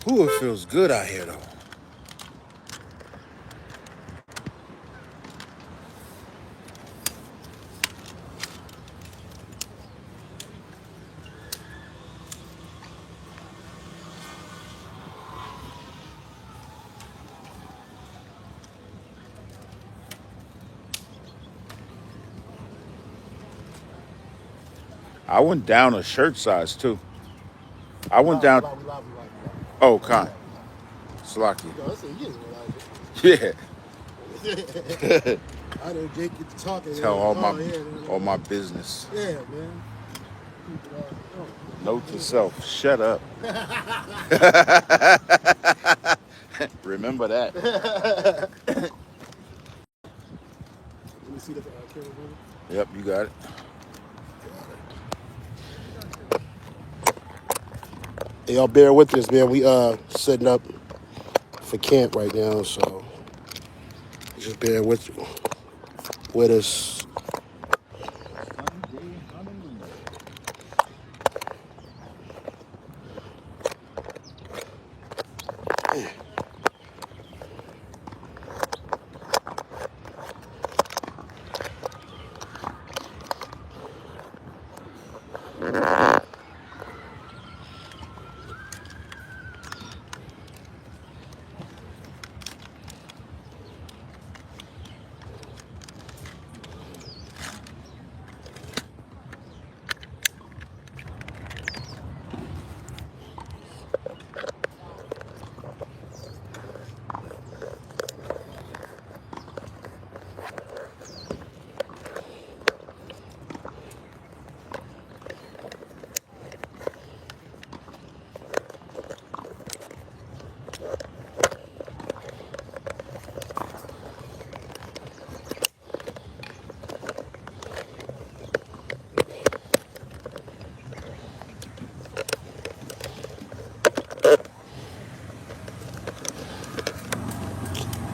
Ooh, it feels good out here, though. I went down a shirt size, too. I went down. Oh, Con. Slocky. Yeah. I know Jake get to talking. Tell all my business. Yeah, man. Note to self, shut up. Remember that. Let me see the camera, brother. Yep, you got it. Hey, y'all bear with us, man. We setting up for camp right now, so just bear with us.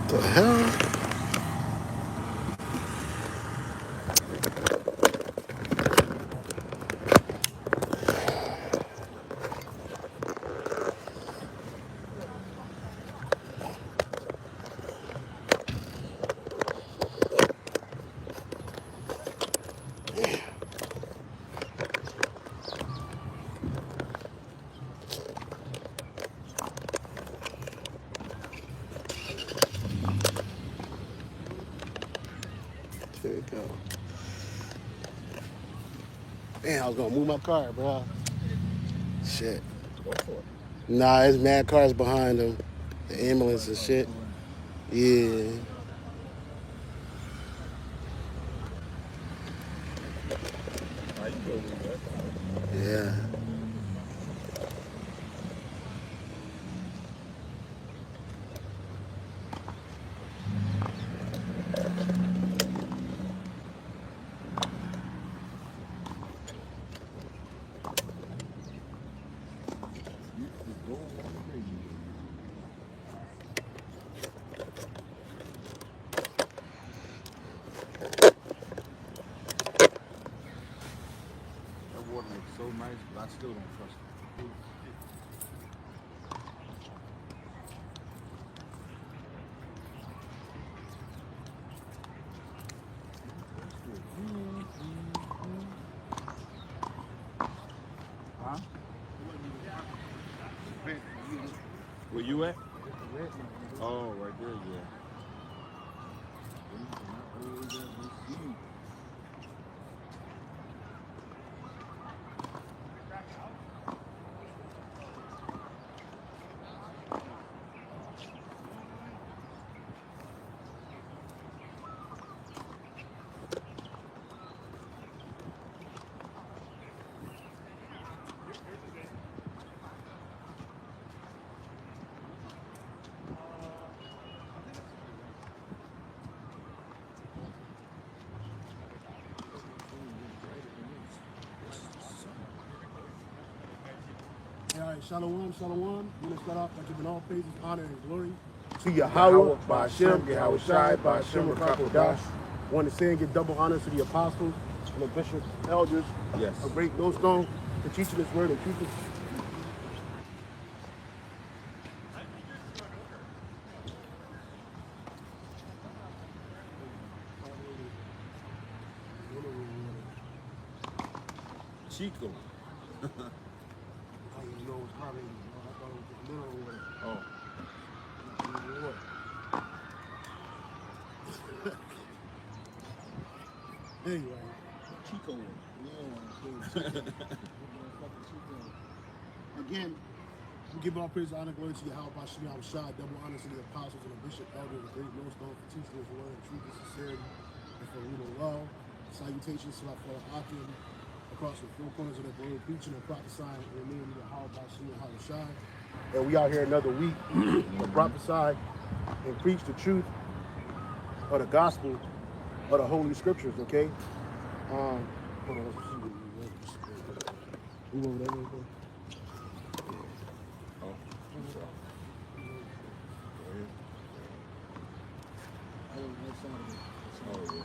The hell? There you go. Man, I was gonna move my car, bro. Shit. Go for it. Nah, there's mad cars behind them. The ambulance and shit. Yeah. How you go with that? Yeah. That water looks so nice, but I still don't trust it. Huh? Where you at? Oh, right there, yeah. All right, shalom, shalom. We're going to start off by giving all praises, honor, and glory to Yahweh, by Hashem, Yahawashi, by Hashem, Rakakodash. Want to say and give double honors to the apostles and the bishops, elders, Yes. a great millstone for teaching this word and teaching. Chico. I didn't know it was probably, I thought it was just mineral water. Oh. Not mineral water. Anyway. Chico. Again, we give all praise, honor, glory to Yahweh, Bashim, Yahweh Shai, double honor to the apostles and the bishop, elder, the great millstone for teaching his word, truth and sincerity, and for ruling love. Salutations to our fellow Akim across the four corners of the globe, preaching and prophesying in the name of Yahweh, Bashim, Yahweh Shai. And we out here another week to prophesy and preach the truth of the gospel of the Holy Scriptures, okay? Hold on, let's see what you over there, real quick. Oh. Oh, yeah.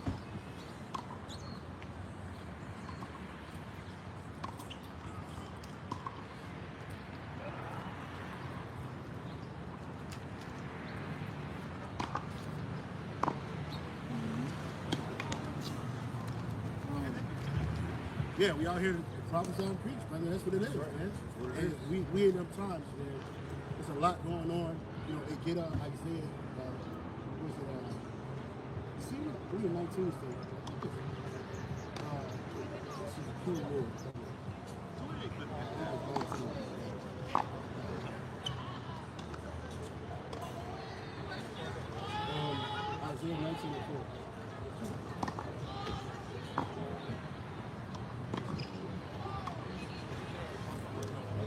Yeah, we out here to prophesy and preach, brother. That's what it is, man. And we in them times, man. There's a lot going on. You know, they get Isaiah, what was it, see, 3:19 thing. This is a cool word. Isaiah 19:4.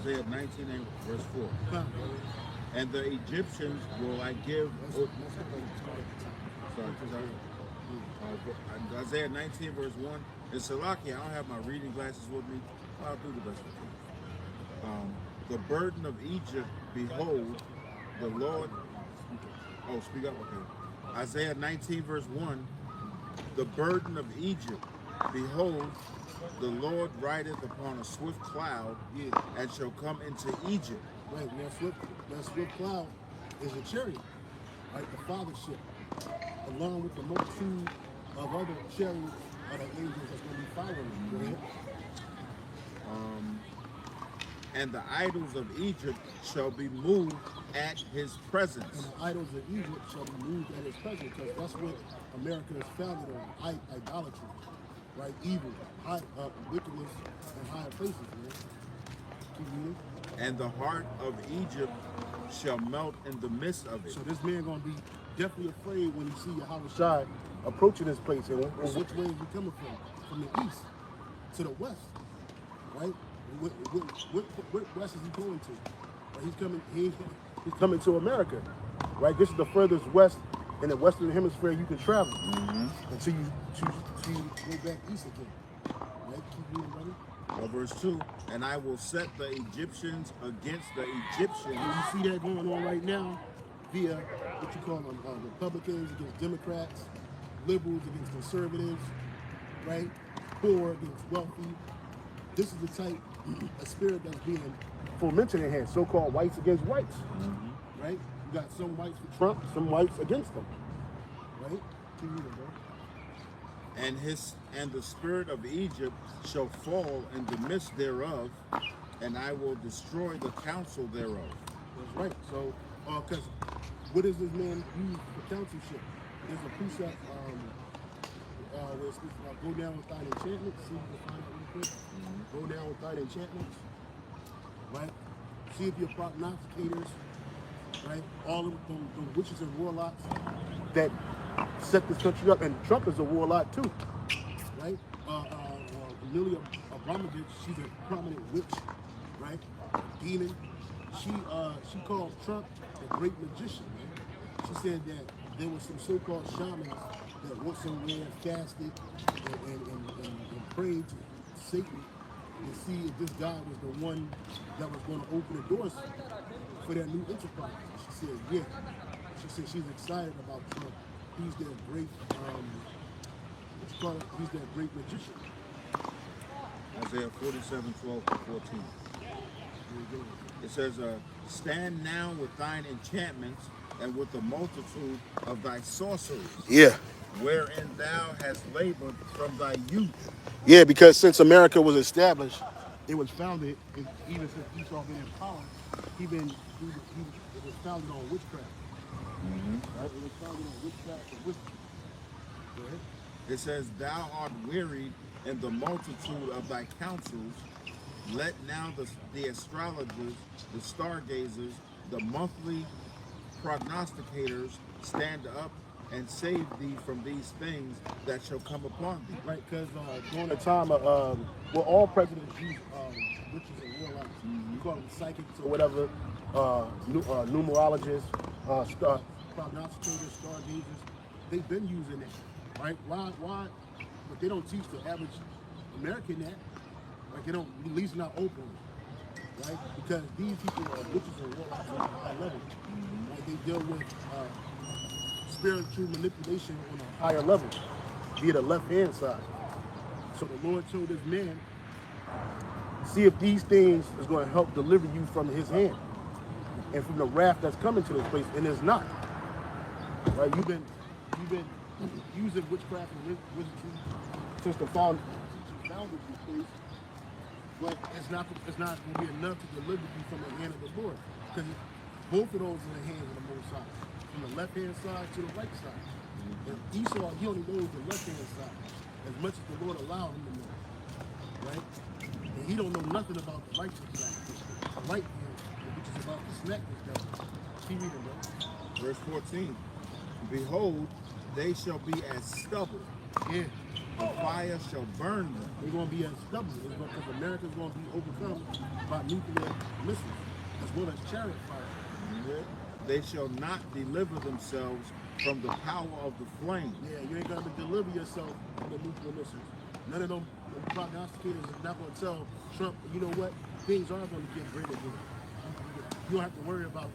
Isaiah 19 and verse 4. And the Egyptians will I give. Isaiah 19 verse 1. In Salaki, I don't have my reading glasses with me. I'll do the best I can. The burden of Egypt, behold, the Lord. Oh, speak up, okay. Isaiah 19 verse 1. The burden of Egypt, behold, the Lord rideth upon a swift cloud, and shall come into Egypt. Right, that swift cloud is a chariot, right? The Father's ship, along with the multitude of other chariots of the angels that's going to be following him. And the idols of Egypt shall be moved at his presence. And the idols of Egypt shall be moved at his presence, because that's what America is founded on, idolatry, right? Evil, wickedness, and higher places, man. Keep reading. And the heart of Egypt shall melt in the midst of it. So this man gonna be definitely afraid when he see Yahweh Shai approaching this place. And which way is he coming from? From the east to the west, right? What west is he going to? Right? He's coming to America, right? This is the furthest west in the western hemisphere you can travel until you go back east again. Right? Keep reading, buddy. Verse 2, and I will set the Egyptians against the Egyptians. You see that going on right now via what you call them, Republicans against Democrats, liberals against conservatives, right? Poor against wealthy. This is the type of spirit that's being fomented in here, so-called whites against whites, right? You got some whites for Trump, some whites against them, right? Keep reading, bro. And the spirit of Egypt shall fall in the midst thereof, and I will destroy the counsel thereof. That's right. So, because what does this man use for counselship? There's a precept where it speaks about go down with thine enchantments. See if you can find it real quick. Go down with thine enchantments, right? See if your prognosticators, right? All of the witches and warlocks that set this country up, and Trump is a warlock too, right? Amelia Abramovich, she's a prominent witch, right? Demon. She called Trump a great magician, man. She said that there were some so-called shamans that went somewhere, fasted, and prayed to Satan to see if this guy was the one that was going to open the doors for their new enterprise. She said, yeah. She said she's excited about Trump. He's their great, he's their great magician. Isaiah 47:12-14. It says, stand now with thine enchantments and with the multitude of thy sorceries. Yeah. Wherein thou hast labored from thy youth. Yeah, because since America was established, it was founded, even since Esau been in power, it was founded on witchcraft. Right? It was founded on witchcraft and wisdom. Go ahead. It says, thou art wearied in the multitude of thy counsels. Let now the astrologers, the stargazers, the monthly prognosticators stand up and save thee from these things that shall come upon thee. Right, because during the time of, well, all presidents use witches and warlocks. You call them psychics or whatever, numerologists, prognosticators, stargazers. They've been using that, right? Why? But they don't teach the average American that. Like they don't, at least not openly, right? Because these people are witches and warlocks on a high level. Like they deal with spiritual manipulation on a higher level, via the left-hand side. So the Lord told this man, see if these things is going to help deliver you from his hand and from the wrath that's coming to this place, and it's not. Right? You've been using witchcraft and wizardry since the founded this place, but it's not going to be enough to deliver you from the hand of the Lord, because both of those are in the hands of the Most High, from the left-hand side to the right side. And Esau, he only knows the left-hand side as much as the Lord allowed him to know, right? And he don't know nothing about the righteous side, the right hand, which is about the snack that's done. Keep reading, bro. Verse 14, behold, they shall be as stubble. Yeah. The fire shall burn them. They're going to be as stubborn because America's going to be overcome by nuclear missiles as well as chariot fire. They shall not deliver themselves from the power of the flame. Yeah, you ain't going to deliver yourself from the nuclear missiles. None of them prognosticators are not going to tell Trump, you know what, things are going to get greater again. You don't have to worry about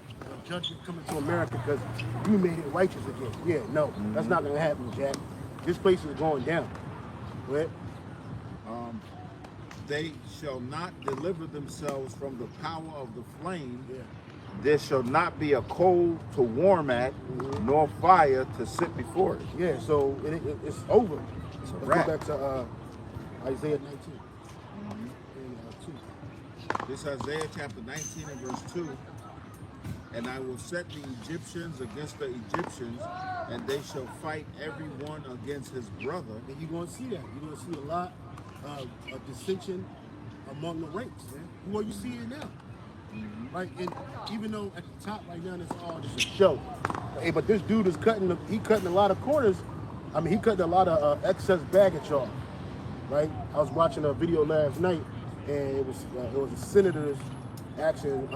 judgment coming to America because you made it righteous again. Yeah, no, that's not going to happen, Jack. This place is going down. Right? They shall not deliver themselves from the power of the flame. Yeah. There shall not be a coal to warm at, nor fire to sit before it. Yeah, so it's over. It's a Let's wrap. go back to Isaiah 19. And, 2. This is Isaiah chapter 19 and verse 2. And I will set the Egyptians against the Egyptians, and they shall fight every one against his brother. And you're going to see that. You're going to see a lot of dissension among the ranks, man. Well, you see it now. Right? And even though at the top right now, it's all just a show. Hey, but this dude is cutting a lot of corners. I mean, he cutting a lot of excess baggage off. Right? I was watching a video last night, and it was a senator's asking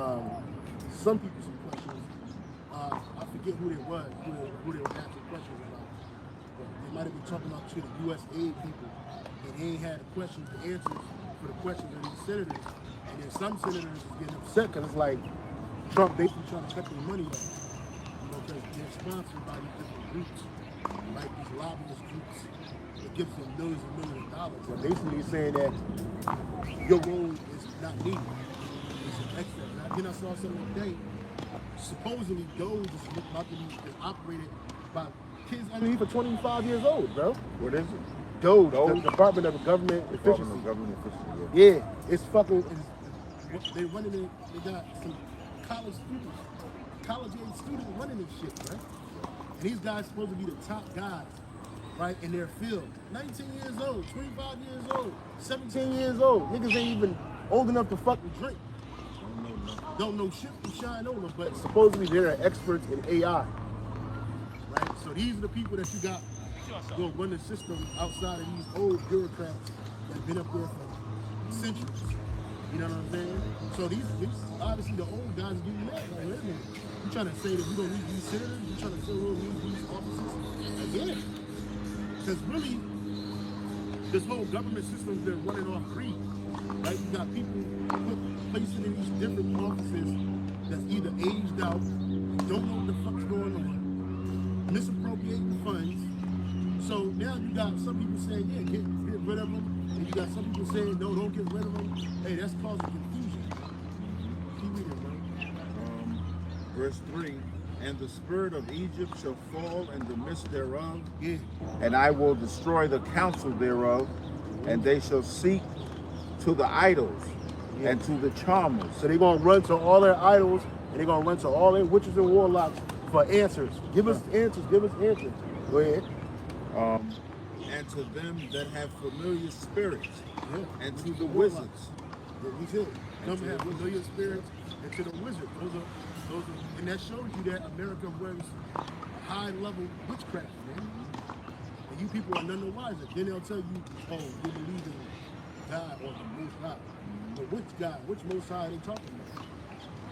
some people some questions. I forget who they was, who they were asking questions about. But they might have been talking about to the U.S. aid people, and they ain't had the questions, the answers for the questions of these senators. And then some senators is getting upset because it's like Trump basically trying to cut their money off. You know, because they're sponsored by these different groups, like these lobbyist groups that gives them millions and millions of dollars. And basically he's saying that your role is not needed. It's an extra. Then I saw something today. Supposedly, Doge is about to be operated by kids underneath of 25 years old, bro. What is it? Doge, Doge? the Department of Government Efficiency. Department of Government Efficiency. Yeah, it's fucking. They running it. They got some college-age students running this shit, right? And these guys supposed to be the top guys, right, in their field. 19 years old, 25 years old, 17 years old. Niggas ain't even old enough to fucking drink. Don't know shit from shine over, but supposedly they're experts in AI. Right? So these are the people that you got going to run the system outside of these old bureaucrats that have been up there for centuries. You know what I'm saying? So these obviously the old guys are getting mad. Like, wait a minute. You trying to say that we don't need these senators? You trying to say we don't need these officers? Again. Because really, this whole government system's been running off greed. Right? You got people placed in these different offices that's either aged out, don't know what the fuck's going on, misappropriating funds. So now you got some people saying, yeah, get rid of them. And you got some people saying, no, don't get rid of them. Hey, that's causing confusion. Keep reading, bro. Verse 3, and the spirit of Egypt shall fall in the midst thereof, Yeah. and I will destroy the counsel thereof, and they shall seek to the idols and to the charmers. So they're going to run to all their idols, and they're going to run to all their witches and warlocks for answers. Give us answers. Give us answers. Go ahead. And to them that have familiar spirits, Yeah. and to the wizards. Yeah, we should. Come have familiar spirits, and to the wizards. Those are, and that shows you that America wears high-level witchcraft, man. And you people are none the wiser. Then they'll tell you, oh, you believe in God or the Most High. But which God, which Most High are they talking about?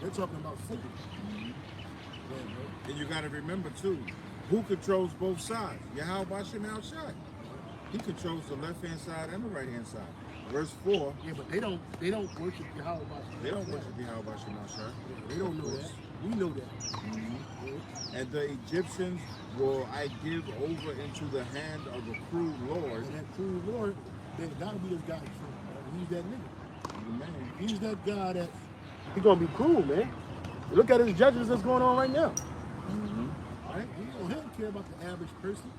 They're talking about Satan. And you got to remember, too, who controls both sides? Yahweh Shai. He controls the left-hand side and the right-hand side. Verse 4. Yeah, but they don't worship Yahweh. They don't worship Yahweh Shai. They don't know that. We know that. Mm-hmm. And the Egyptians will I give over into the hand of a cruel Lord. And that cruel Lord, there's got to be this guy. He's that nigga. Man. He's that guy that he's gonna be cruel, man. Look at his judgments that's going on right now. Right? He don't care about the average person.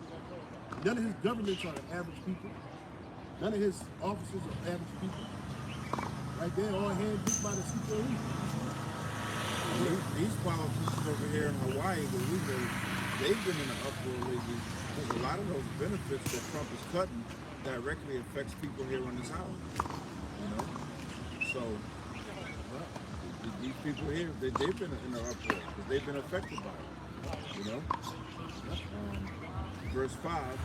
None of his governments are the average people. None of his officers are average people. Right there, all handpicked by the CPOE. These politicians over here in Hawaii, they've been in an uproar lately because a lot of those benefits that Trump is cutting directly affects people here on this island. You know, so these people here, they've been in an uproar because they've been affected by it. You know, verse 5,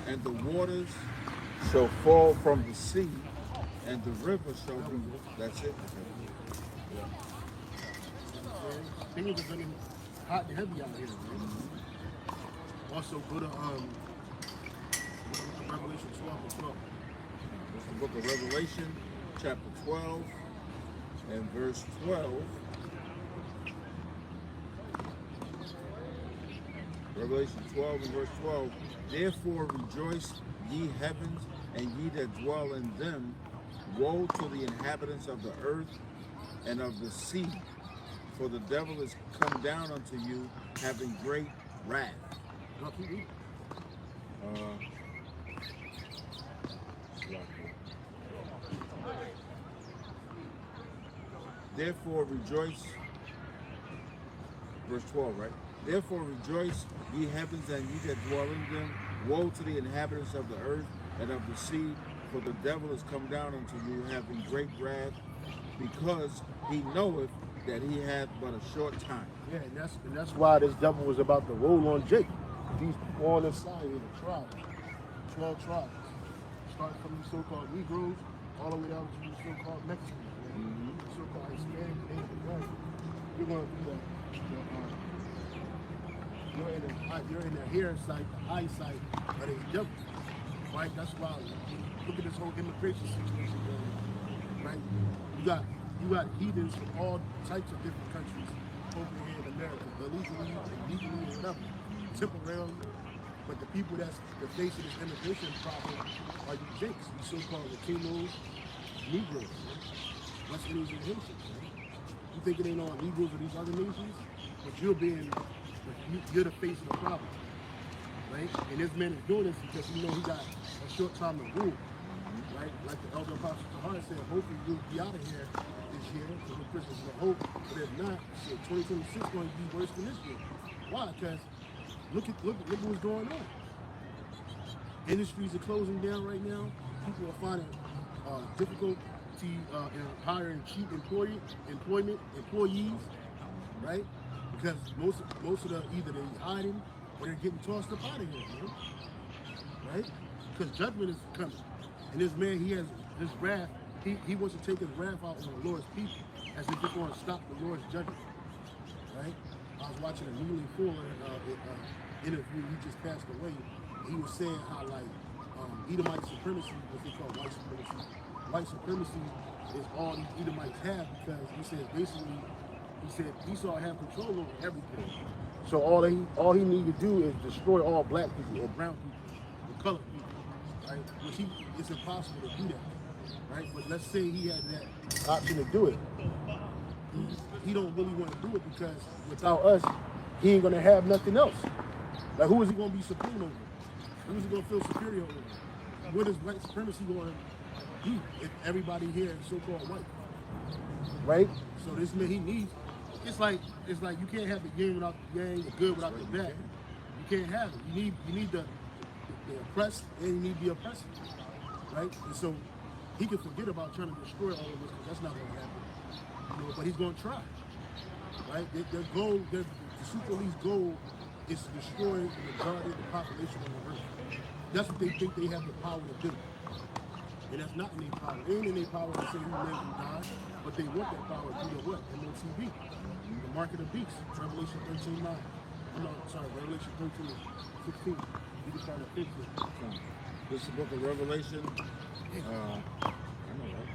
and the waters shall fall from the sea, and the river shall be. That's it. Things are getting hot and heavy out here, man. Also, go to Revelation 12 as well. It's the book of Revelation, chapter 12, and verse 12. Revelation 12 and verse 12. Therefore rejoice, ye heavens, and ye that dwell in them. Woe to the inhabitants of the earth and of the sea, for the devil is come down unto you, having great wrath. Therefore rejoice, verse 12, right? Therefore rejoice, ye heavens, and ye that dwell in them. Woe to the inhabitants of the earth and of the sea, for the devil is come down unto you, having great wrath, because he knoweth that he hath but a short time. Yeah, and that's why this devil was about to roll on Jacob. He's on the side of the tribe, 12 tribes, starting from the so-called Negroes all the way down to the so-called Mexicans, so-called Hispanic, Asian Americans. You're going to be you're in the hair sight, the eyesight of the devil, right? That's why look at this whole immigration situation going on, right? You got heathens from all types of different countries over here in America, illegally, whatever, temporarily. But the people that's facing this immigration problem are you Jakes, these so-called Latinos, Negroes, West Indians and Haitians. Right? You think it ain't all Negroes of these other nations, but you're the face of the problem, right? And this man is doing this because he got a short time to rule, right? Like the elder apostle Tahar said, hopefully we'll be out of here this year, because the Christians will hope, but if not, 2026 is going to be worse than this year. Why? Because look what's going on. Industries are closing down right now. People are finding difficulty in hiring cheap employees, right? Because most of the either they're hiding or they're getting tossed up out of here, man. Right? Because judgment is coming, and this man, he has his wrath. He wants to take his wrath out on the Lord's people, as if it's going to stop the Lord's judgment. Right? I was watching a Neely Fuller interview. He just passed away. He was saying how Edomite supremacy, what they call white supremacy. White supremacy is all these Edomites have, because he said basically, Esau have control over everything. So all he need to do is destroy all black people or brown people or colored people, right? Which it's impossible to do that, right? But let's say he had that option to do it. He don't really want to do it because without us, he ain't gonna have nothing else. Like, who is he gonna be supreme over? Who is he gonna feel superior over? What is white supremacy going to be if everybody here is so-called white? Right? So this man, he needs, it's like you can't have the yin without the yang, the good without the bad. You can't have it. You need the oppressed and you need the oppressor. Right? And so he can forget about trying to destroy all of us because that's not going to happen. You know, but he's going to try. Right? Their goal, the Super Elite's goal is to destroy the majority of the population on the earth. That's what they think they have the power to do. And that's not in their power. It ain't in their power to say who lives and dies, but they want that power through the what? MOTV. The mark of the beast. Revelation 13:9. Revelation 13:16. You can start at 15. This is the book of Revelation. I know,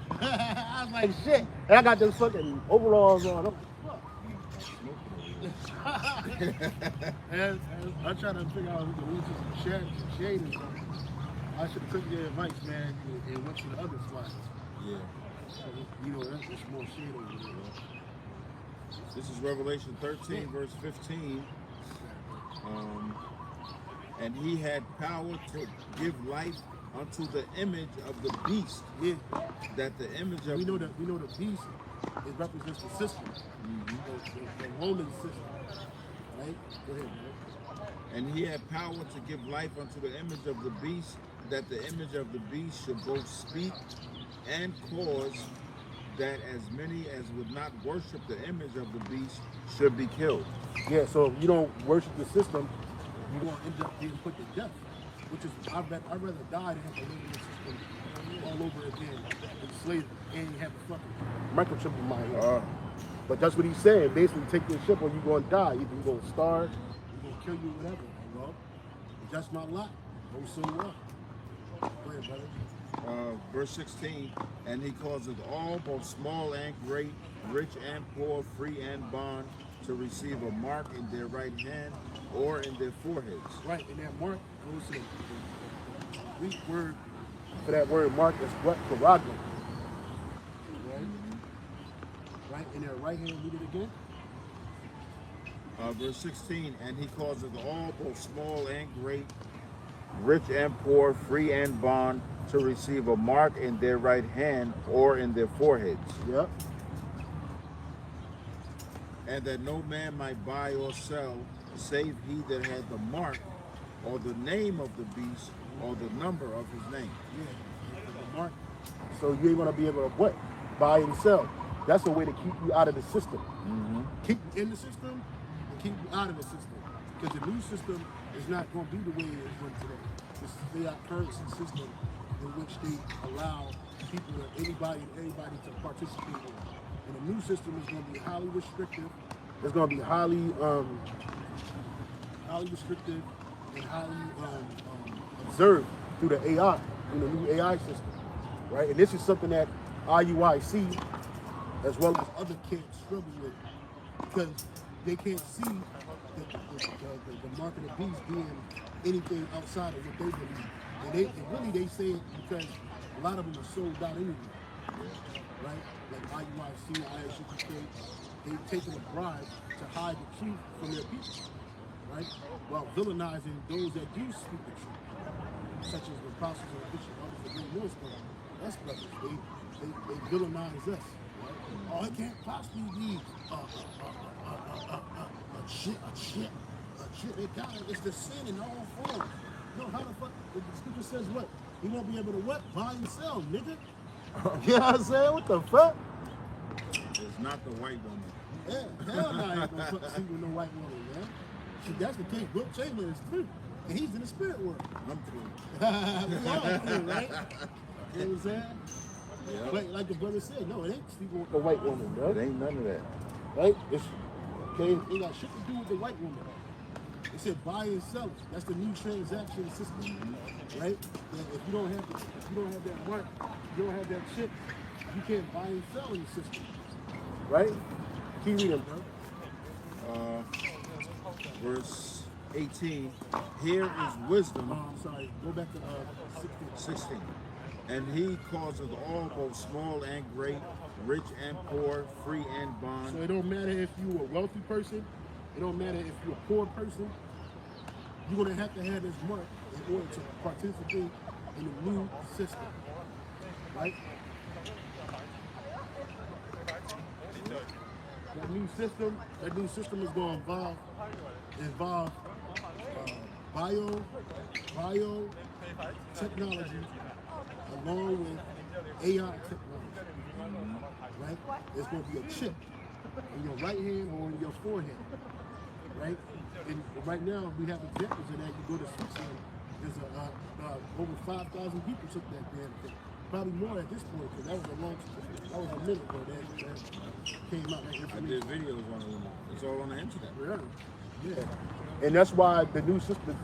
right? I was like, shit. And I got those fucking overalls on. I'm like, fuck. And I'm trying to figure out who the roots of some shade and something. I should have took your advice, man, and went to the other spots. Yeah. You know, that's just more shade over there. This is Revelation 13, verse 15. And he had power to give life unto the image of the beast. Yeah. That the image of we know the beast, it represents the system. The Roman system. Right? Go ahead, man. And he had power to give life unto the image of the beast, that the image of the beast should both speak and cause that as many as would not worship the image of the beast should be killed. Yeah, so if you don't worship the system, you're going to end up being put to death. Which is, I'd rather die than have to live in the system all over again in slavery and have a fucking microchip in my head. But that's what he's saying. Basically, take your ship or you're going to die. Either you're going to starve, you're going to kill you, whatever. Well, if that's my lot, oh, so what? Go ahead, brother. Verse 16, and he causeth all, both small and great, rich and poor, free and bond, to receive a mark in their right hand or in their foreheads. Right, and that mark goes to the Greek word for that word mark is what? Paragma. Right? Right, in their right hand, read it again. Verse 16, and he causeth all, both small and great, rich and poor, free and bond, to receive a mark in their right hand or in their foreheads. Yep. And that no man might buy or sell, save he that had the mark, or the name of the beast, or the number of his name. Yeah, the mark. So you ain't gonna be able to what? Buy and sell. That's a way to keep you out of the system. Keep you in the system and keep you out of the system. Because the new system is not going to be the way it is run today. This is their currency system in which they allow people, anybody and everybody to participate in. And the new system is going to be highly restrictive. It's going to be highly restrictive and highly observed through the AI, in the new AI system, right? And this is something that IUIC, as well as other camps, struggle with because they can't see the mark of the beast being anything outside of what they believe. And they say it because a lot of them are sold out anyway, right? Like IUIC, ISRAELITES, they've taken a bribe to hide the truth from their people, right? While villainizing those that do speak the truth, such as the apostles and the bishops, others that bring noise from us brothers. They villainize us, right? Oh, it can't possibly be a shit. They got it. It's the sin in all forms. No, how the fuck? The scripture says what? You won't be able to what? Buy and sell, nigga. You know what I'm saying? What the fuck? It's not the white woman. Yeah, hell no, I ain't gonna fuck sleep with no white woman, man. See, that's the thing. Wilt Chamberlain is true. And he's in the spirit world. I'm true. We all true, right? You know what I'm saying? Yep. Like the brother said, no, it ain't sleeping with the white woman, bro. It ain't none of that. Right? It's, okay, it got shit to do with the white woman. It said buy and sell it. That's the new transaction system, right? And if you don't have that mark, you don't have that chip, you can't buy and sell in the system, right? Keep reading, bro. Verse 18. Here is wisdom. I'm sorry. Go back to 16. And he causeth all, both small and great, rich and poor, free and bond. So it don't matter if you're a wealthy person. It don't matter if you're a poor person. You're going to have this mark in order to participate in the new system. right? That new system is going to involve biotechnology along with AI technology, right? There's going to be a chip in your right hand or in your forehead, right? And right now we have examples of that. You go to Switzerland, there's over 5,000 people took that damn thing. Probably more at this point, because that was a minute ago that came out. That I did videos on it. It's all on the internet. Yeah. And that's why the new system,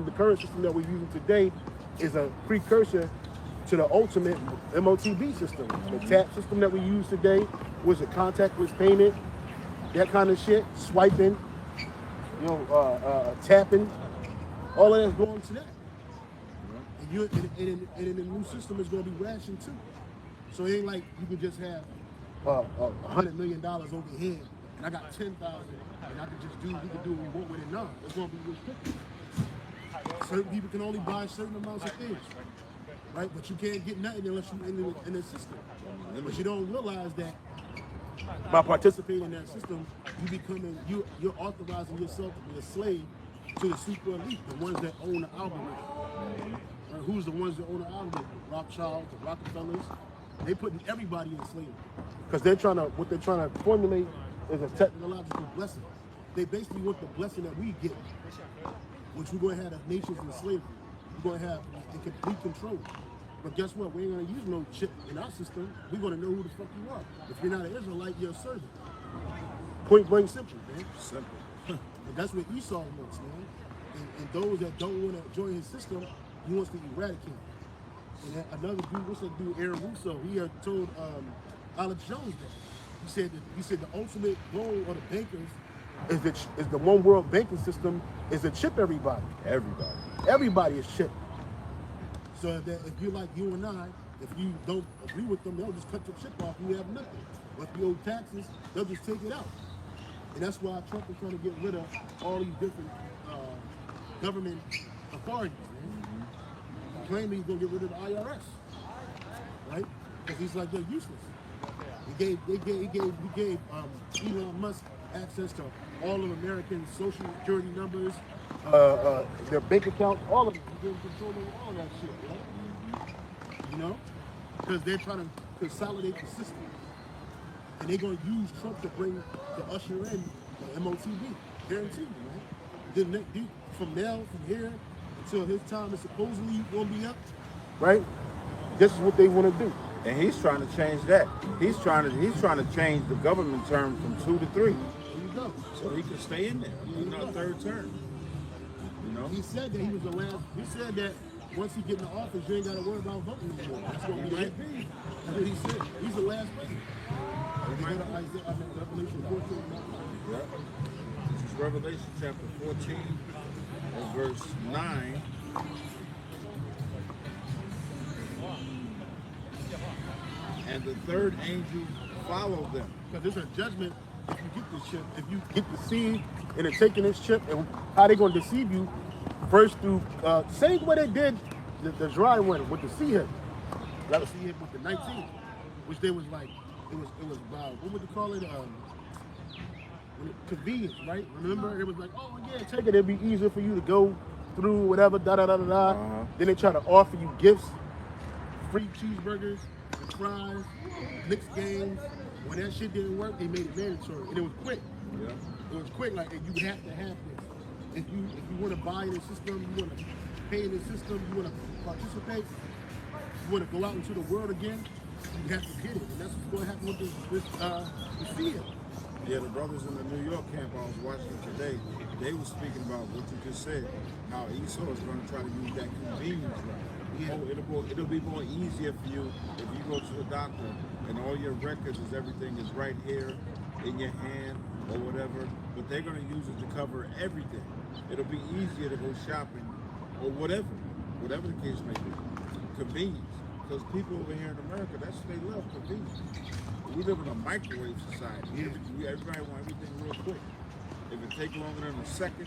the current system that we're using today is a precursor to the ultimate MOTB system. The tap system that we use today was a contactless payment, that kind of shit, swiping, tapping, all of that's going to that. And in the new system is going to be rationed too. So it ain't like you can just have $100 million over here, and I got 10,000, and I can just we can do what we want with it now. It's going to be restricted. Certain people can only buy certain amounts of things, right? But you can't get nothing unless you're in the system. But you don't realize that by participating in that system, you're authorizing yourself to be a slave to the super elite, the ones that own the algorithm. Right? Who's the ones that own the algorithm? Rothschilds, the Rockefellers. They putting everybody in slavery because what they're trying to formulate is a technological blessing. They basically want the blessing that we get, which we're going to have the nations in slavery. We're going to have in complete control. But guess what? We ain't going to use no chip in our system. We're going to know who the fuck you are. If you're not an Israelite, you're a servant. Point blank simple, man. Simple. But that's what Esau wants, man. And those that don't want to join his system, he wants to eradicate. And another dude, what's that dude, Aaron Russo, he had told Alex Jones that. He said the ultimate goal of the bankers is the one world banking system is to chip everybody. Everybody is chipped. So that if you're like you and I, if you don't agree with them, they'll just cut your chip off and you have nothing. But if you owe taxes, they'll just take it out. And that's why Trump is trying to get rid of all these different government authorities, man. Claiming he's going to get rid of the IRS, right? Because he's like, they're useless. He gave Elon Musk access to all of American social security numbers, their bank accounts, all of it. He gave control over all of that shit, right? You know? Because they're trying to consolidate the system. And they're going to use Trump to usher in the MOTB. Guarantee you, man. From here, until his time is supposedly going to be up, right? This is what they want to do. And he's trying to change that. He's trying to change the government term from 2 to 3. There you go. So he can stay in there. Another third term. You know? He said that he was the last. He said that once he get in the office, you ain't got to worry about voting anymore. That's what he might be. That's what he said. He's the last president. Revelation 14. Yep. This is Revelation chapter 14, and verse 9. And the third angel followed them. Because there's a judgment if you get this chip. If you get deceived and they're taking this chip, and how they going to deceive you first through same way they did the dry one with the sea hit. Got to see hit with the 19, which they was like, it was about, what would they call it? Convenience, right? Remember, it was like, oh yeah, take it. It'd be easier for you to go through whatever, da da da da da. Then they try to offer you gifts, free cheeseburgers, and fries, mixed games. When that shit didn't work, they made it mandatory, and it was quick. Yeah. It was quick. Like, you have to have this. If you want to buy in the system, you want to pay in the system, you want to participate, you want to go out into the world again, you have to get it. And that's what's going to happen with this field. Yeah, the brothers in the New York camp I was watching today, they were speaking about what you just said, how Esau is going to try to use that convenience route. Yeah. It'll be more easier for you if you go to a doctor and all your records everything is right here in your hand or whatever, but they're going to use it to cover everything. It'll be easier to go shopping or whatever the case may be. Convenience. Because people over here in America, that's what they love, convenience. We live in a microwave society. Everybody wants everything real quick. If it takes longer than a second,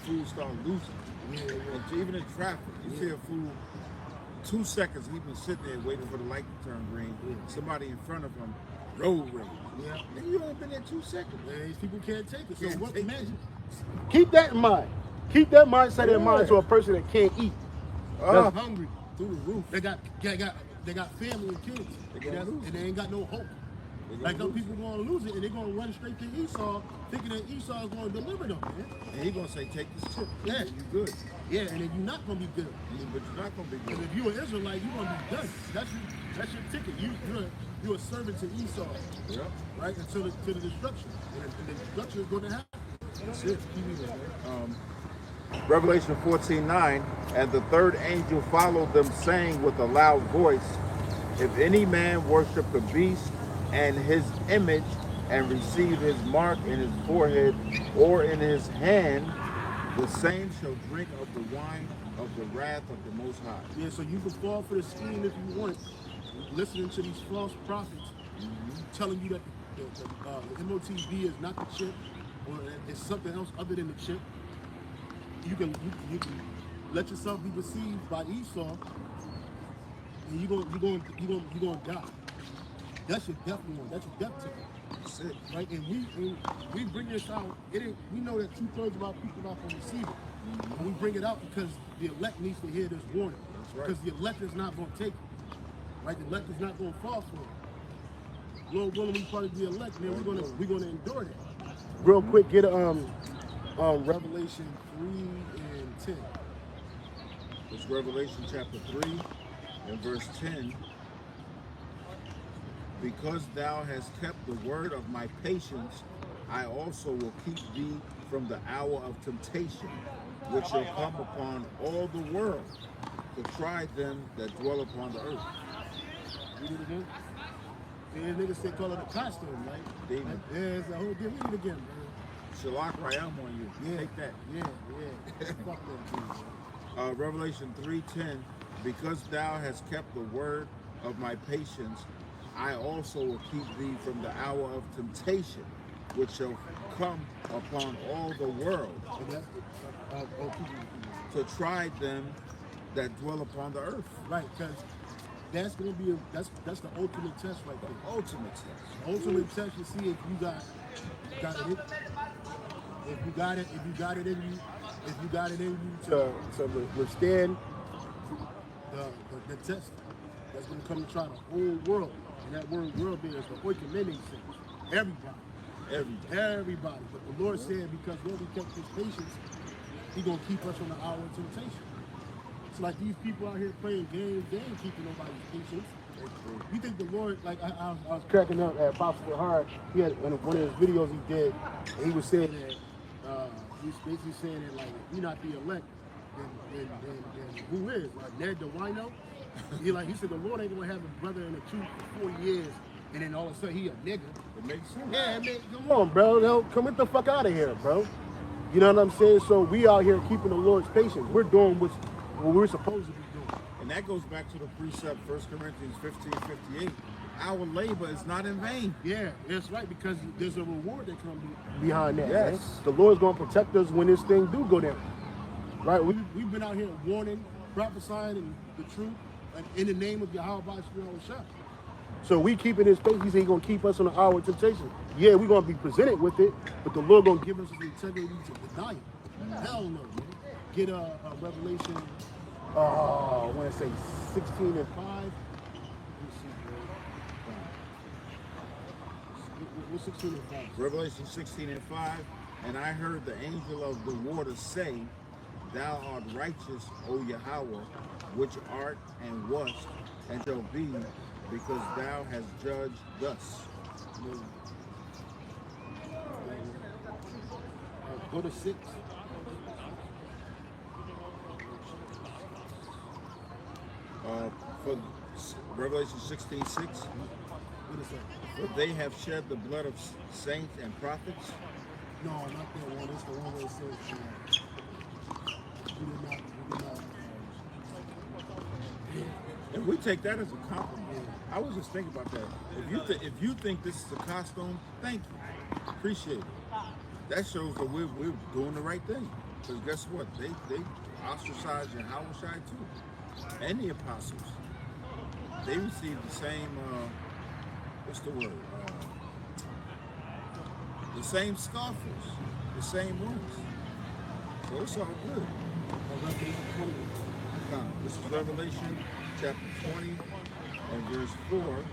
food start losing. Even in traffic, you see a food 2 seconds, he's been sitting there waiting for the light to turn green. Somebody in front of him, road rage. Yeah. And you only been there 2 seconds. Man, these people can't take it. So Can't what? take Imagine. Keep that in mind. Keep that mindset in Yeah. mind to a person that can't eat. Ah. That's hungry through the roof. They got family and kids, and they ain't got no hope. Like those people going to lose it, and they're going to run straight to Esau, thinking that Esau is going to deliver them, man. And he's going to say, take this chip. Yeah. You good. Yeah, and then you're not going to be good. But you're not going to be Because good. if you're an Israelite, you're going to be done. That's your ticket. You're a servant to Esau, Yeah. right? Until the destruction. And the destruction is going to happen. That's it. Revelation 14:9, and the third angel followed them, saying with a loud voice, if any man worship the beast and his image, and receive his mark in his forehead or in his hand, the same shall drink of the wine of the wrath of the Most High. Yeah, so you can fall for the scheme if you want, listening to these false prophets telling you that the MOTB is not the chip, or it's something else other than the chip. You can let yourself be deceived by Esau, and you're gonna die. That's your death warrant. That's your death ticket. That's it. Right? And we bring this out. We know that 2/3 of our people are not going to receive it. And we bring it out because the elect needs to hear this warning. That's right. Because the elect is not going to take it. Right? The elect is not going to fall for it. Lord willing, we part of the elect, man. We're gonna endure that. Real quick, get Revelation 3 and 10. It's Revelation chapter 3 and verse 10. Because thou hast kept the word of my patience, I also will keep thee from the hour of temptation, which shall come upon all the world, to try them that dwell upon the earth. Read it again. Yeah, niggas say call it a costume, right? Demon. Yeah, it's a whole demon. Read it again, man. Shalak Rayam on you. Yeah. Take that. Yeah. Fuck that dude. Revelation 3:10. Because thou hast kept the word of my patience, I also will keep thee from the hour of temptation, which shall come upon all the world, to try them that dwell upon the earth. Right, because that's gonna be that's the ultimate test right there. Ultimate test. Ultimate test to see if you got it. If you got it in you to withstand the test that's gonna come to try the whole world. And that word world there is the oikoumene sense. Everybody. But the Lord said because when we kept his patience, he's gonna keep us from the hour of temptation. It's like these people out here playing games, they ain't keeping nobody's patience. You think the Lord, like I was cracking up at Apostle Hard, he had one of his videos he did, and he was saying that he was basically saying that like if you're not the elect, then who is? Like Ned the Wino? He said the Lord ain't gonna have a brother in the truth for 40 years and then all of a sudden he a nigga. It makes sense. Yeah, man, come on, bro. Come get the fuck out of here, bro. You know what I'm saying? So we out here keeping the Lord's patience. We're doing what we're supposed to be doing. And that goes back to the precept, 1 Corinthians 15:58. Our labor is not in vain. Yeah, that's right, because there's a reward that comes behind that. Yes. Man. The Lord's gonna protect us when this thing do go down. Right? We've been out here warning, prophesying and the truth in the name of Yahweh by Spirit Shah. So we keeping his faith. He said he's gonna keep us on the hour of temptation. Yeah, we're gonna be presented with it, but the Lord gonna give us the integrity to deny it. Hell no, man. Get a Revelation. I want to say 16 and 5. Let me see, bro. What's 16 and 5? Revelation 16 and 5. And I heard the angel of the waters say, Thou art righteous, O Yahweh, which art and wast and shall be, because thou hast judged thus. Go to 6. For Revelation 16:6. What is that? For they have shed the blood of saints and prophets. No, not that one. It's the one where it says, we did not. And we take that as a compliment. I was just thinking about that. If you think this is a costume, thank you. Appreciate it. That shows that we're doing the right thing. Because guess what? They ostracized Yahweh too. and the apostles, they received the same, what's the word? The same scoffers, the same ones. So it's all good. This is Revelation chapter 20 and verse 4.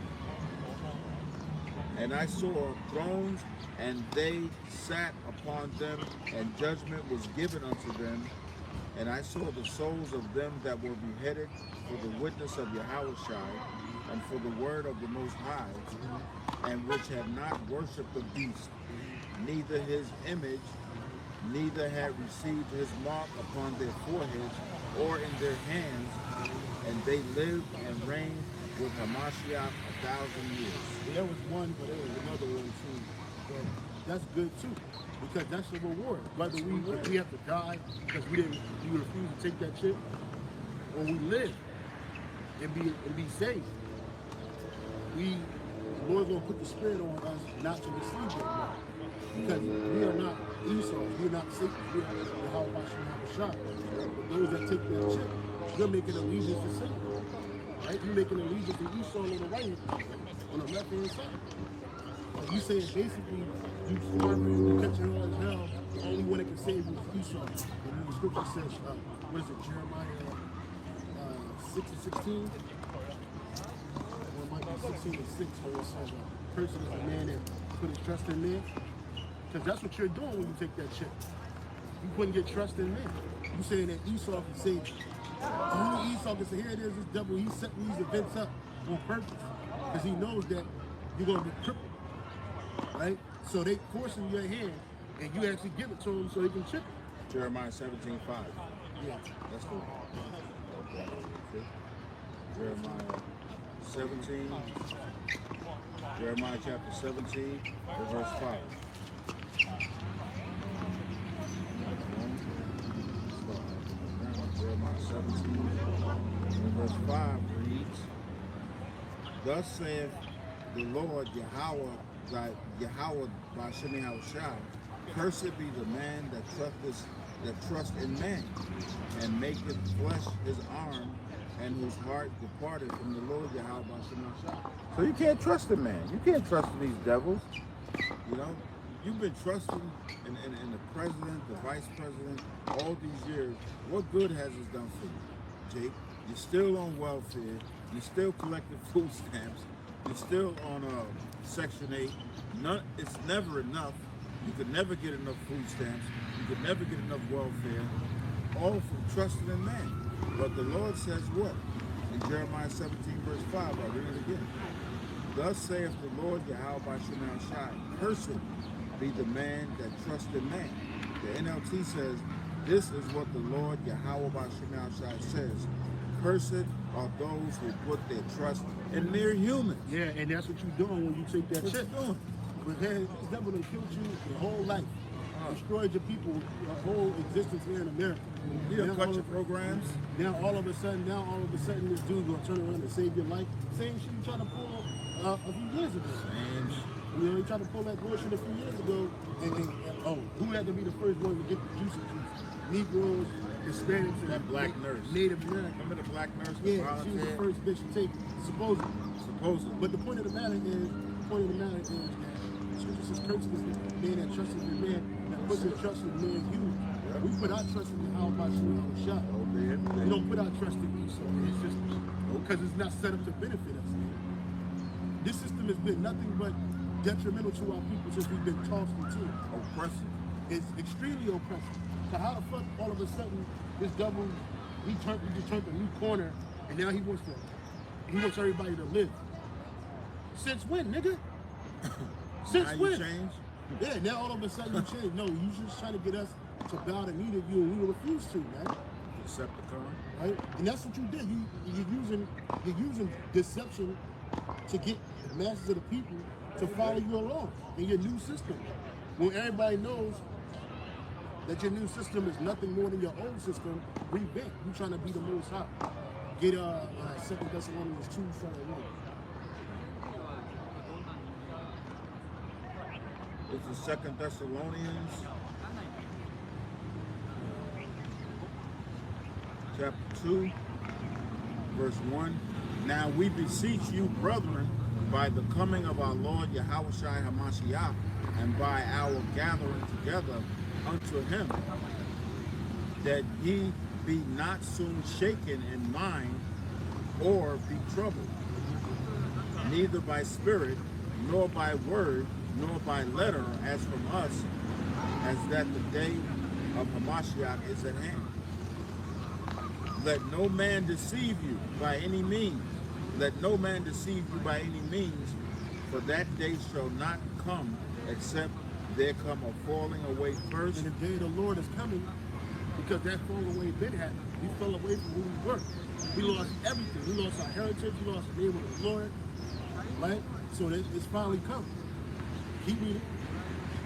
And I saw thrones, and they sat upon them, and judgment was given unto them. And I saw the souls of them that were beheaded for the witness of Yahushai, and for the word of the Most High, and which had not worshipped the beast, neither his image, neither had received his mark upon their foreheads or in their hands, and they lived and reigned with Hamashiach 1,000 years. There was one, but there was another one too. But that's good too, because that's the reward. Whether we have to die because we refused to take that chip, or we live and be saved. The Lord's gonna put the spirit on us not to receive that mark. Because we are not Esau, we are not Satan, we are the Hawashah. But those that take that chip, you're making allegiance to Satan. Right? You're making allegiance to Esau on the right, on the left hand side. You saying basically you farming, you catching all as hell, the only one that can save you is Esau. And then the scripture says, what is it, Jeremiah 6 and 16? Or it might be 16 and 6, where it says, person is the man that put his trust in man. Because that's what you're doing when you take that chip. You couldn't get trust in man. You saying that Esau can save you. Only Esau can say, here it is, this devil, he set these events up on purpose. Because he knows that you're going to be crippled. Right? So they forcing your hand, and you actually give it to them so they can chip it. Jeremiah 17:5. Yeah. That's the one. Okay. Jeremiah 17. Jeremiah chapter 17, verse 5. Jeremiah 17, verse 5 reads, Thus saith the Lord Yahweh by Shem Yahushai, cursed be the man that trust in man, and maketh flesh his arm, and whose heart departed from the Lord Yahweh by Shem Yahushai. So you can't trust a man. You can't trust these devils. You know, you've been trusting in the president, the vice president, all these years. What good has this done for you, Jake? You're still on welfare. You're still collecting food stamps. You're still on Section 8. It's never enough. You could never get enough food stamps. You could never get enough welfare. All from trusting in man. But the Lord says what? In Jeremiah 17, verse 5, I'll read it again. Thus saith the Lord Yahweh by Shem Yahushai, cursed be the man that trusts in man. The NLT says, this is what the Lord Yahweh by Shem Yahushai says. Cursed are those who put their trust in mere humans. Yeah, and that's what you're doing when you take that chip. But then this devil done killed you your whole life. Destroyed your people, your whole existence here in America. You don't cut your programs. Now all of a sudden, this dude gonna turn around and save your life. Same shit you tried to pull a few years ago. You know, he tried to pull that bullshit a few years ago, and who had to be the first one to get the juice? Negroes, Hispanics, and that black nurse, Native American. Remember the black nurse? Yeah, she was the first bitch to take it, supposedly. But the point of the matter is, that Scripture says, "Cursed is the man that trusts in man, that puts his trust in man." We put our trust in the Al-Bashir. We don't put our trust in Esau. It's just because it's not set up to benefit us. This system has been nothing but detrimental to our people since we've been tossed into it. Oppressive. It's extremely oppressive. So how the fuck all of a sudden this devil he just turned a new corner and now he wants everybody to live? Since when, nigga? Since now when? You change? Yeah, now all of a sudden you change. No, you just trying to get us to bow the knee to you and we refuse to, man. Decepticon. Right? And that's what you did. You're using deception to get the masses of the people to follow you along in your new system. When everybody knows that your new system is nothing more than your old system, revamp. You trying to be the most high. Get 2 Thessalonians 2, starting 1. This is 2 Thessalonians chapter 2 and verse 1. 2 Thessalonians chapter 2 and verse 1. verse 1. Now we beseech you, brethren, by the coming of our Lord Yahushua HaMashiach, and by our gathering together unto him, that ye be not soon shaken in mind, or be troubled, neither by spirit, nor by word, nor by letter, as from us, as that the day of Hamashiach is at hand. Let no man deceive you by any means. Let no man deceive you by any means, for that day shall not come, except there come a falling away first. And the day of the Lord is coming, because that falling away been happening. We fell away from who we were. We lost everything. We lost our heritage. We lost the name of the Lord. Right? So it's finally coming. Keep reading.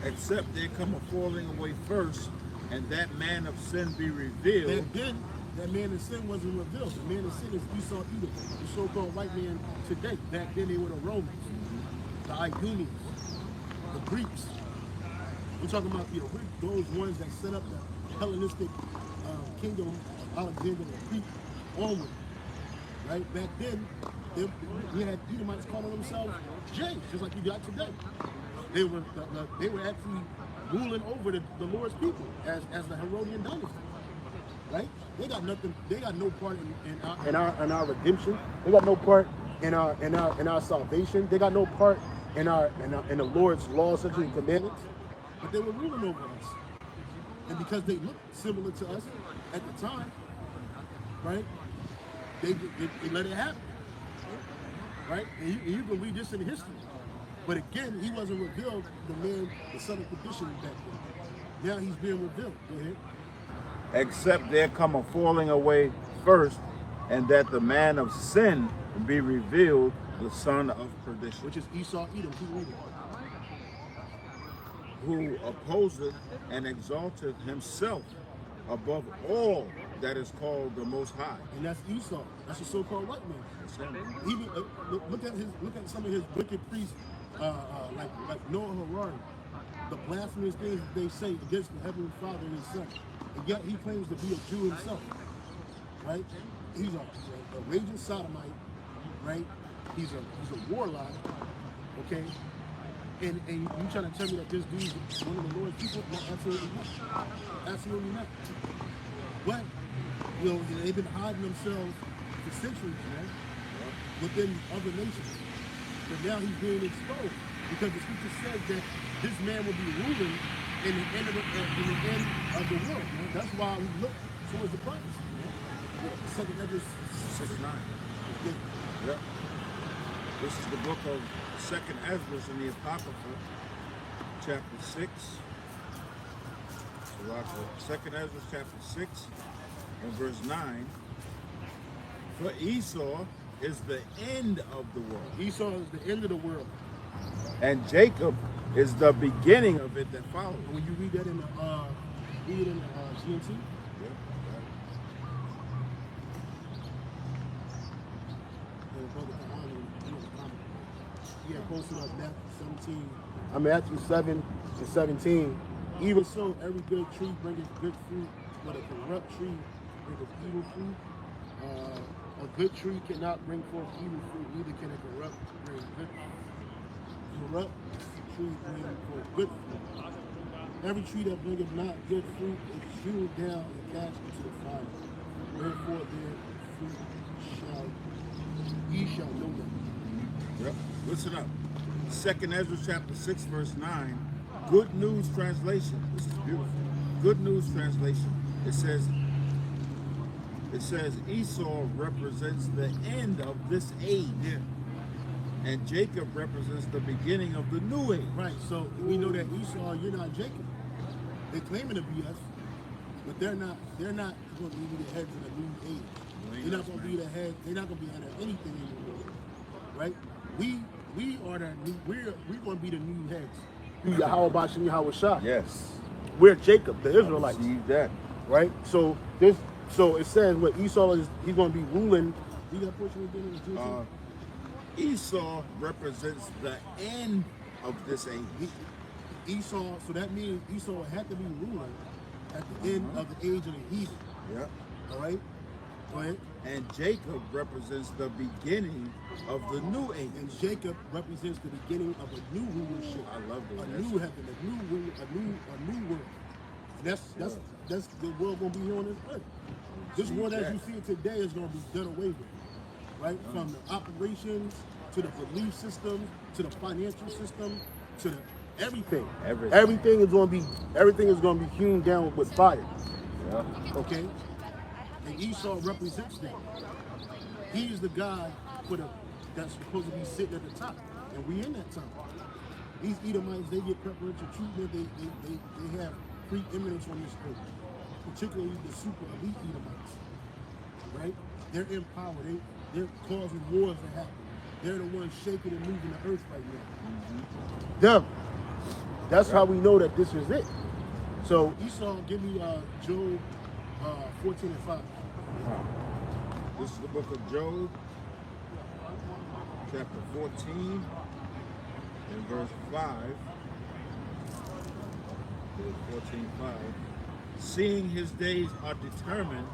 Except there come a falling away first, and that man of sin be revealed. And then that man of sin wasn't revealed. The man of sin is Esau Edom, the so-called white man today. Back then they were the Romans, the Idumeans, the Greeks. We're talking about those ones that set up the Hellenistic kingdom of Alexander the Greek onward. Right? Back then, we had Edomites calling themselves James, just like you got today. They were actually ruling over the Lord's people as the Herodian dynasty. Right? They got nothing. They got no part in our redemption. They got no part in our salvation. They got no part in the Lord's laws, such and commandments. But they were ruling over us, and because they looked similar to us at the time, right? They let it happen, right? And you can read this in history. But again, he wasn't revealed, the son of perdition back then. Now he's being revealed. Go ahead. Except there come a falling away first, and that the man of sin be revealed, the son of perdition. Which is Esau Edom. Keep reading. Who opposeth and exalteth himself above all that is called the Most High. And that's Esau. That's the so-called white man. That's him. Even look at some of his wicked priests, like Noah Harari, the blasphemous things that they say against the Heavenly Father and His Son. And yet he claims to be a Jew himself, right? He's a raging sodomite, right? He's a warlock, okay? And you trying to tell me that this dude is one of the Lord's people? No, absolutely not. Absolutely not. But they've been hiding themselves for centuries, man, within other nations. But now he's being exposed because the scripture says that this man will be ruling in the end of the world. Man. That's why we look towards the prophecy. Second Ezra 6:9. Yep. This is the book of Second Ezra in the Apocrypha, chapter 6. Second Ezra chapter 6 and verse 9. For Esau is the end of the world. Esau is the end of the world. And Jacob is the beginning of it that follows. When you read that in the GMC, yeah, posted up Matthew 7 and 17. Even so, every good tree bringeth good fruit, but a corrupt tree bringeth evil fruit. A good tree cannot bring forth evil fruit, neither can a corrupt bring good fruit. Corrupt tree bring forth good fruit. Every tree that bringeth not good fruit is hewn down and cast into the fire. Wherefore their fruit ye shall know them. Yep. Listen up. Second Ezra chapter 6 verse 9. Good News Translation. This is beautiful. Good News Translation. It says Esau represents the end of this age. Yeah. And Jacob represents the beginning of the new age. Right. So we know that Esau, you're not Jacob. They're claiming to be us, but they're not going to be the heads of the new age. They're not going to be the head. They're not going to be head of anything anymore. Right? We are the new. We're going to be the new heads. Yahweh. Yes. We're Jacob, the Israelites. See that. Right? So it says what Esau is, he's going to be ruling. You got portion again in the Esau represents the end of this age. Esau, so that means Esau had to be ruling at the end of the age of the heathen. Yeah. All right? Go ahead. And Jacob represents the beginning of the new age. And Jacob represents the beginning of a new rulership. I love the a new heaven, a new world. That's the world gonna be here on this earth. This world as you see it today is gonna be done away with, right? From the operations to the belief system to the financial system to the everything. Everything is gonna be hewn down with fire. Yeah. Okay. And Esau represents that. He's the guy that's supposed to be sitting at the top, and we in that top. These Edomites, they get preferential treatment. They have preeminence on this earth, particularly the super elite Edomites. Right? They're in power. They're causing wars to happen. They're the ones shaking and moving the earth right now. Them. That's how we know that this is it. So Esau, give me Job 14 and 5. This is the book of Job, chapter 14, and verse 5. 14:5. Seeing his days are determined,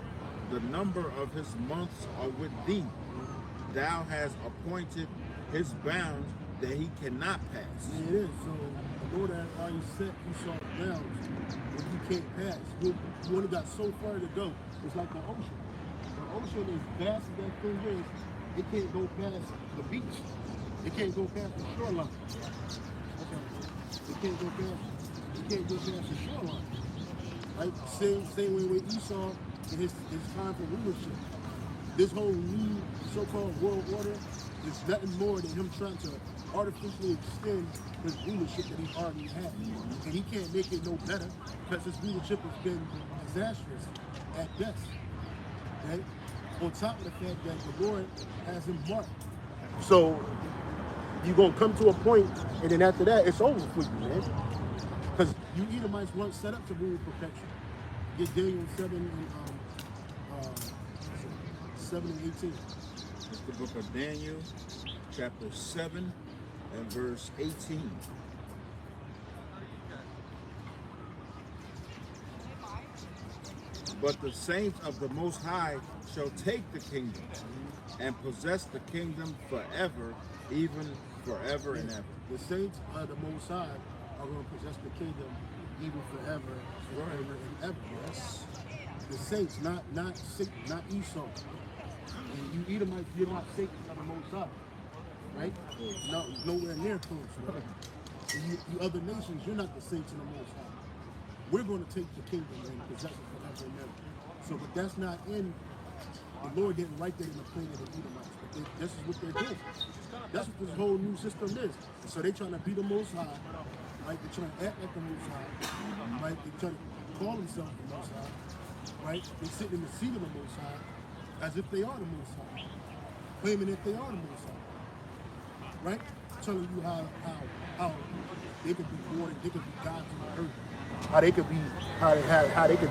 the number of his months are with thee. Thou hast appointed his bounds that he cannot pass. Yeah, it is. So the Lord has already set Esau bounds that he can't pass. You only got so far to go. It's like the ocean. The ocean is vast as that thing is. It can't go past the beach. It can't go past the shoreline. Okay. It can't go past the shoreline. Right? Same way with Esau and his time for rulership. This whole new so-called world order is nothing more than him trying to artificially extend his rulership that he already had. And he can't make it no better because his rulership has been disastrous at best. Right? On top of the fact that the Lord has him marked. So you're going to come to a point, and then after that, it's over for you, man. Because you Edomites weren't set up to rule perfection. Get Daniel 7 and 18. It's the book of Daniel, chapter 7 and verse 18. But the saints of the Most High shall take the kingdom and possess the kingdom forever, even forever and ever. The saints of the Most High are going to possess the kingdom even forever and ever. Yes. The saints, not Esau. And you Edomites, you're not saints of the Most High, right? No, nowhere near close. Right? And you other nations, you're not the saints of the Most High. We're going to take the kingdom and possess it forever and ever. So, but that's not in. The Lord didn't write that in the plan of the Edomites. But this is what they're doing. That's what this whole new system is. So they're trying to be the Most High. Right? They're trying to act like the Most High. Right? They're trying to call themselves the Most High. Right? They're sitting in the seat of the Most High as if they are the Most High. Claiming that they are the Most High. Right? Telling you how they could be born, they could be gods on the earth. How they could be, how they could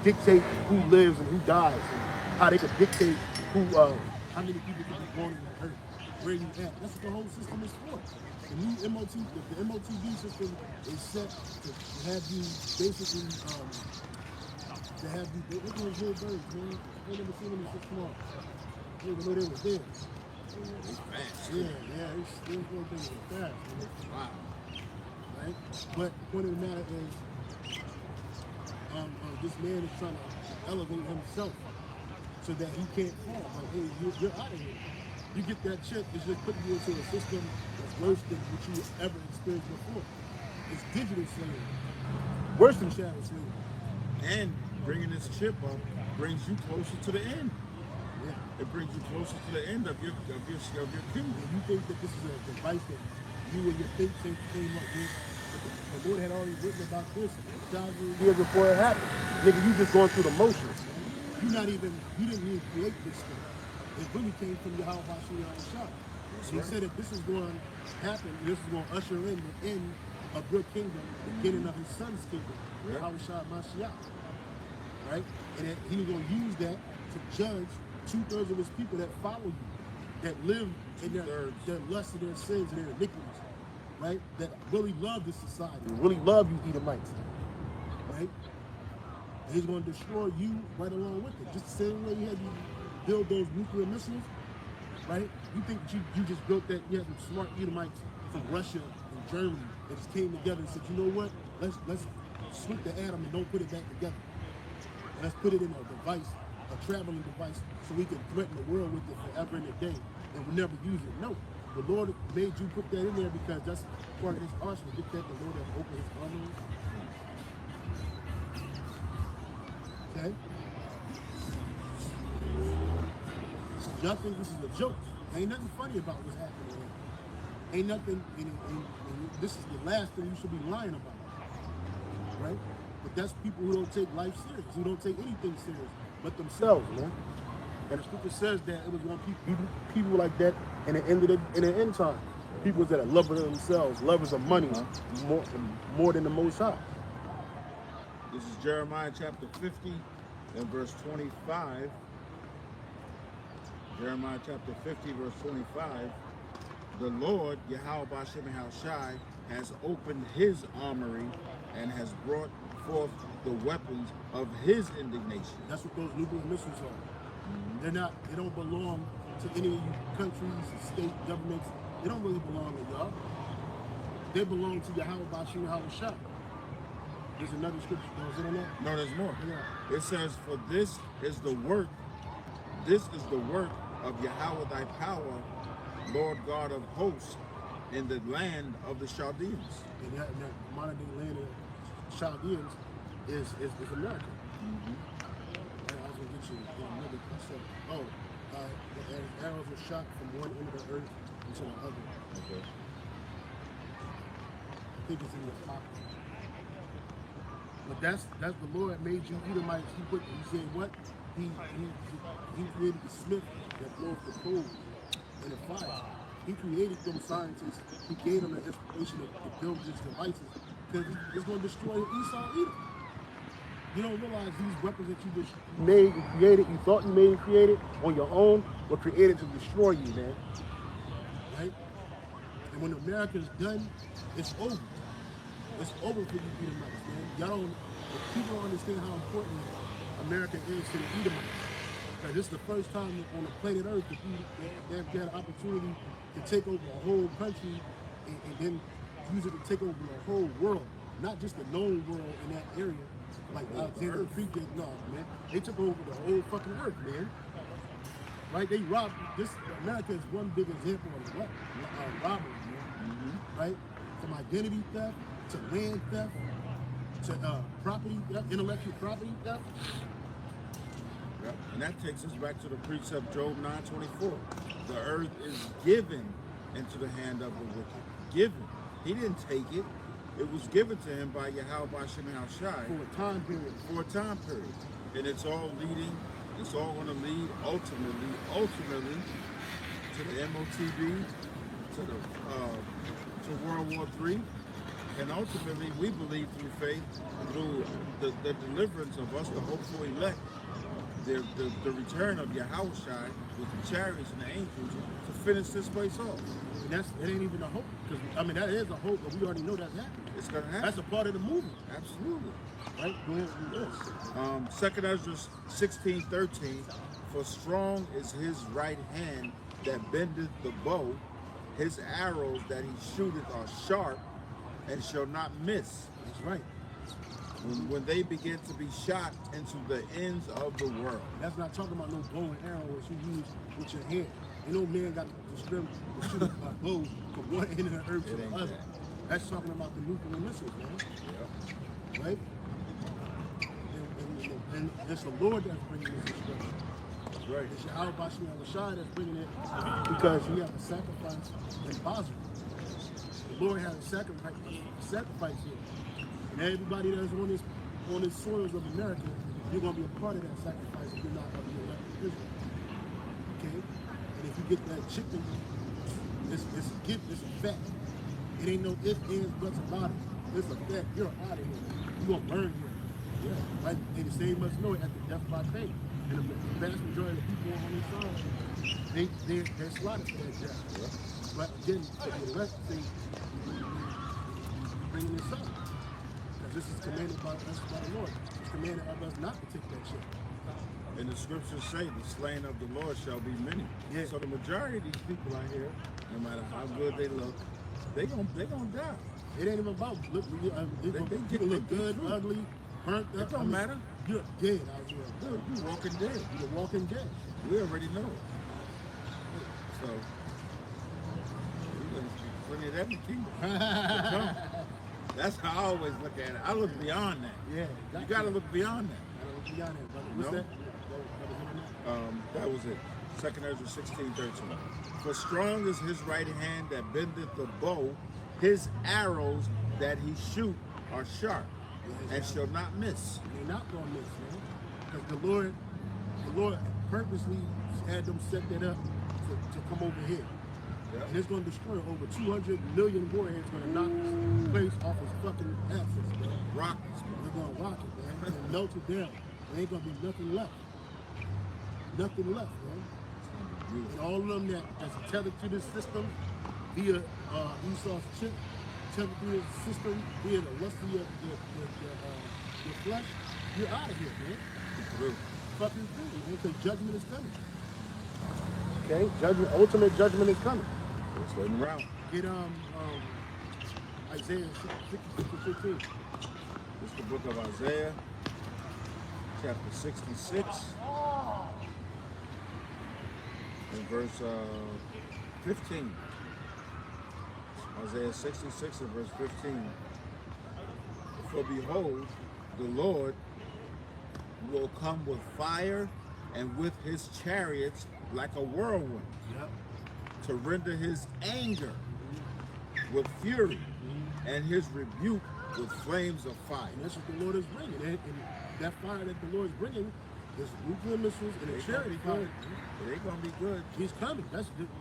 dictate who lives and who dies. And how they could dictate how many people can be born on the earth. Where you at. That's what the whole system is for. The new the MOTV system is set to have you basically, look at those little birds, man. I never seen them so small. I didn't even know they were there. It's fast. Yeah, these little things are fast, man. Wow. Right? But the point of the matter is, this man is trying to elevate himself so that he can't fall. Like, hey, you're out of here. You get that check, it's just putting you into a system that's worse than what you ever experienced before. It's digital slavery. Worse than shadow slavery. And bringing this chip up brings you closer to the end. Yeah. It brings you closer to the end of your kingdom. You think that this is a device that you and your think tank came up with? The Lord had already written about this years before it happened. Nigga, you just going through the motions. You didn't even create this thing. It really came from Yahweh Shah. So he said that this is going to happen, this is going to usher in the end of your kingdom, the beginning of his son's kingdom, Yahweh Shah Mashiach. Right? And he's going to use that to judge 2/3 of his people that follow you, that live in their lust and their sins and their iniquities. Right? That really love this society, really love you Edomites. Right? And he's going to destroy you right along with it. Just the same way he had you build those nuclear missiles, right? You think you just built that? You had some smart Edomites from Russia and Germany that just came together and said, you know what? Let's split the atom and don't put it back together. Let's put it in a device, a traveling device, so we can threaten the world with it forever and a day, and we'll never use it. No, the Lord made you put that in there because that's part of His arsenal. Did that the Lord has opened His arsenal? Okay. Y'all think this is a joke? Ain't nothing funny about what's happening here. Ain't nothing. And this is the last thing you should be lying about, right? But that's people who don't take life serious, who don't take anything serious but themselves, man. And the scripture says that it was going to be people like that in the end time. People that are lovers of themselves, lovers of money, more than the Most High. This is Jeremiah chapter 50 and verse 25. Jeremiah chapter 50, verse 25. The Lord, Yahweh B'Shem Yahushai, has opened His armory and has brought forth the weapons of His indignation. That's what those nuclear missiles are. They don't belong to any countries, state governments. They don't really belong to y'all. They belong to Yahweh B'Shem Yahushai. There's another scripture goes in on that. No, there's more. Yeah. It says, for this is the work of Yahweh thy power, Lord God of hosts, in the land of the Chaldeans. And that modern day land of Chaldeans is America. And I was going to get you another precept. The arrows were shot from one end of the earth into the other. Okay. I think it's in the Apocrypha. But that's the Lord made you Edomites. He said what? He created the smith that blows the coal and the fire. He created them scientists. He gave them the inspiration to build these devices because it's going to destroy Esau Edom. You don't realize these weapons that you just made and created, you thought you made and created on your own, were created to destroy you, man. Right? And when America's done, it's over. It's over for you Edomites, man. People don't understand how important America is to the Edomites. Because this is the first time on the planet Earth that they've got an opportunity to take over a whole country and then use it to take over the whole world. Not just the known world in that area, like Alexander Creek did. No, man. They took over the whole fucking earth, man. Right? They robbed this. America is one big example of robbery, man. Right? From identity theft to land theft to property theft, intellectual property theft. Yep. And that takes us back to the precept Job 9:24. The earth is given into the hand of the wicked. Given. He didn't take it. It was given to him by Yahweh B'Shem Yahushai. For a time period. For a time period. And it's all going to lead ultimately to the MOTB, to World War III. And ultimately, we believe through faith, through the deliverance of us, the hopeful elect, the return of Yahushai with the chariots and the angels to finish this place off. And it ain't even a hope. Because that is a hope, but we already know that's happening. It's going to happen. That's a part of the movie. Absolutely. Right? Go ahead and do this. 2 Ezra 16:13. For strong is his right hand that bendeth the bow. His arrows that he shooteth are sharp and shall not miss. That's right. When they begin to be shot into the ends of the world. That's not talking about no bow and arrows you use with your hand. Ain't no man got to shoot a bow from one end of the earth to the other. That's talking about the nuclear missiles, man. Yeah. Right? And it's the Lord that's bringing this destruction. That's right. It's Yahweh B'Shem Yahushai that's bringing it because he has a sacrifice in Basra. The Lord has a sacrifice here. And everybody that's on this soils of America, you're going to be a part of that sacrifice if you're not of the elect of Israel. Okay? And if you get that chicken, it's a gift, it's a fact. It ain't no ifs, ands, buts about it. It's a fact. You're out of here. You're going to burn here. Yeah. Right? And the same must know it at the death by faith. And the vast majority of the people on this side, they're slaughtered for that death. Yeah. But again, the elect say, bringing this up. Because this is commanded by us by the Lord. It's commanded of us not to take that shit. And the scriptures say the slain of the Lord shall be many. Yeah. So the majority of these people out here, no matter how good they look, they gonna die. It ain't even about look. People look good, ugly, burnt up. It don't matter. You're dead out here. Dude, you walking dead. You're walking dead. We already know it. So we're gonna see plenty of that in the kingdom. To come. That's how I always look at it. I look beyond that. Yeah, You gotta look beyond that. Gotta look beyond that, brother. What's No. that? That was it. 2 Ezra 16:13. For strong is his right hand that bendeth the bow, his arrows that he shoot are sharp, and shall not miss. They're not gonna miss, man. Because the Lord purposely had them set that up to come over here. Yep. And it's gonna destroy over 200 million warheads. Gonna knock this place off its fucking axis, man. Rockets, They're gonna rock it, man, and melt it down. There ain't gonna be nothing left. Nothing left, man. And all of them that's tethered to this system via Esau's chip, tethered through this system via the lust of your flesh, you're out of here, man. True. Fucking through, man, because judgment is coming. Okay, ultimate judgment is coming. It's waiting around. Get Isaiah 60:15. It's the book of Isaiah, chapter 66, and verse 15. Isaiah 66 and verse 15. For behold, the Lord will come with fire and with his chariots like a whirlwind, Yep. to render his anger with fury and his rebuke with flames of fire. And that's what the Lord is bringing. And that fire that the Lord is bringing is nuclear missiles and a It chariot ain't fire. good. It ain't gonna be good. He's coming.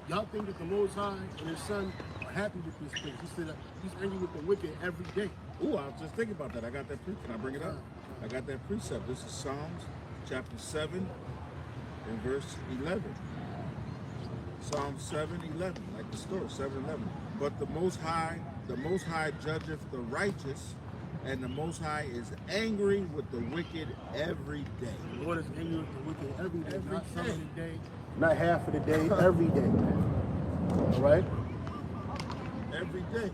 Y'all think that the Most High and his son are happy with this place. He said that he's angry with the wicked every day. Ooh, I was just thinking about that. I got that. Can I bring it up? I got that precept. This is Psalms chapter 7 and verse 11. Psalm 7:11, like the story 7:11. But the Most High judgeth the righteous, and the Most High is angry with the wicked every day. The Lord is angry with the wicked every day, Every not some day. of the day, not half of the day, every day. All right? Every day.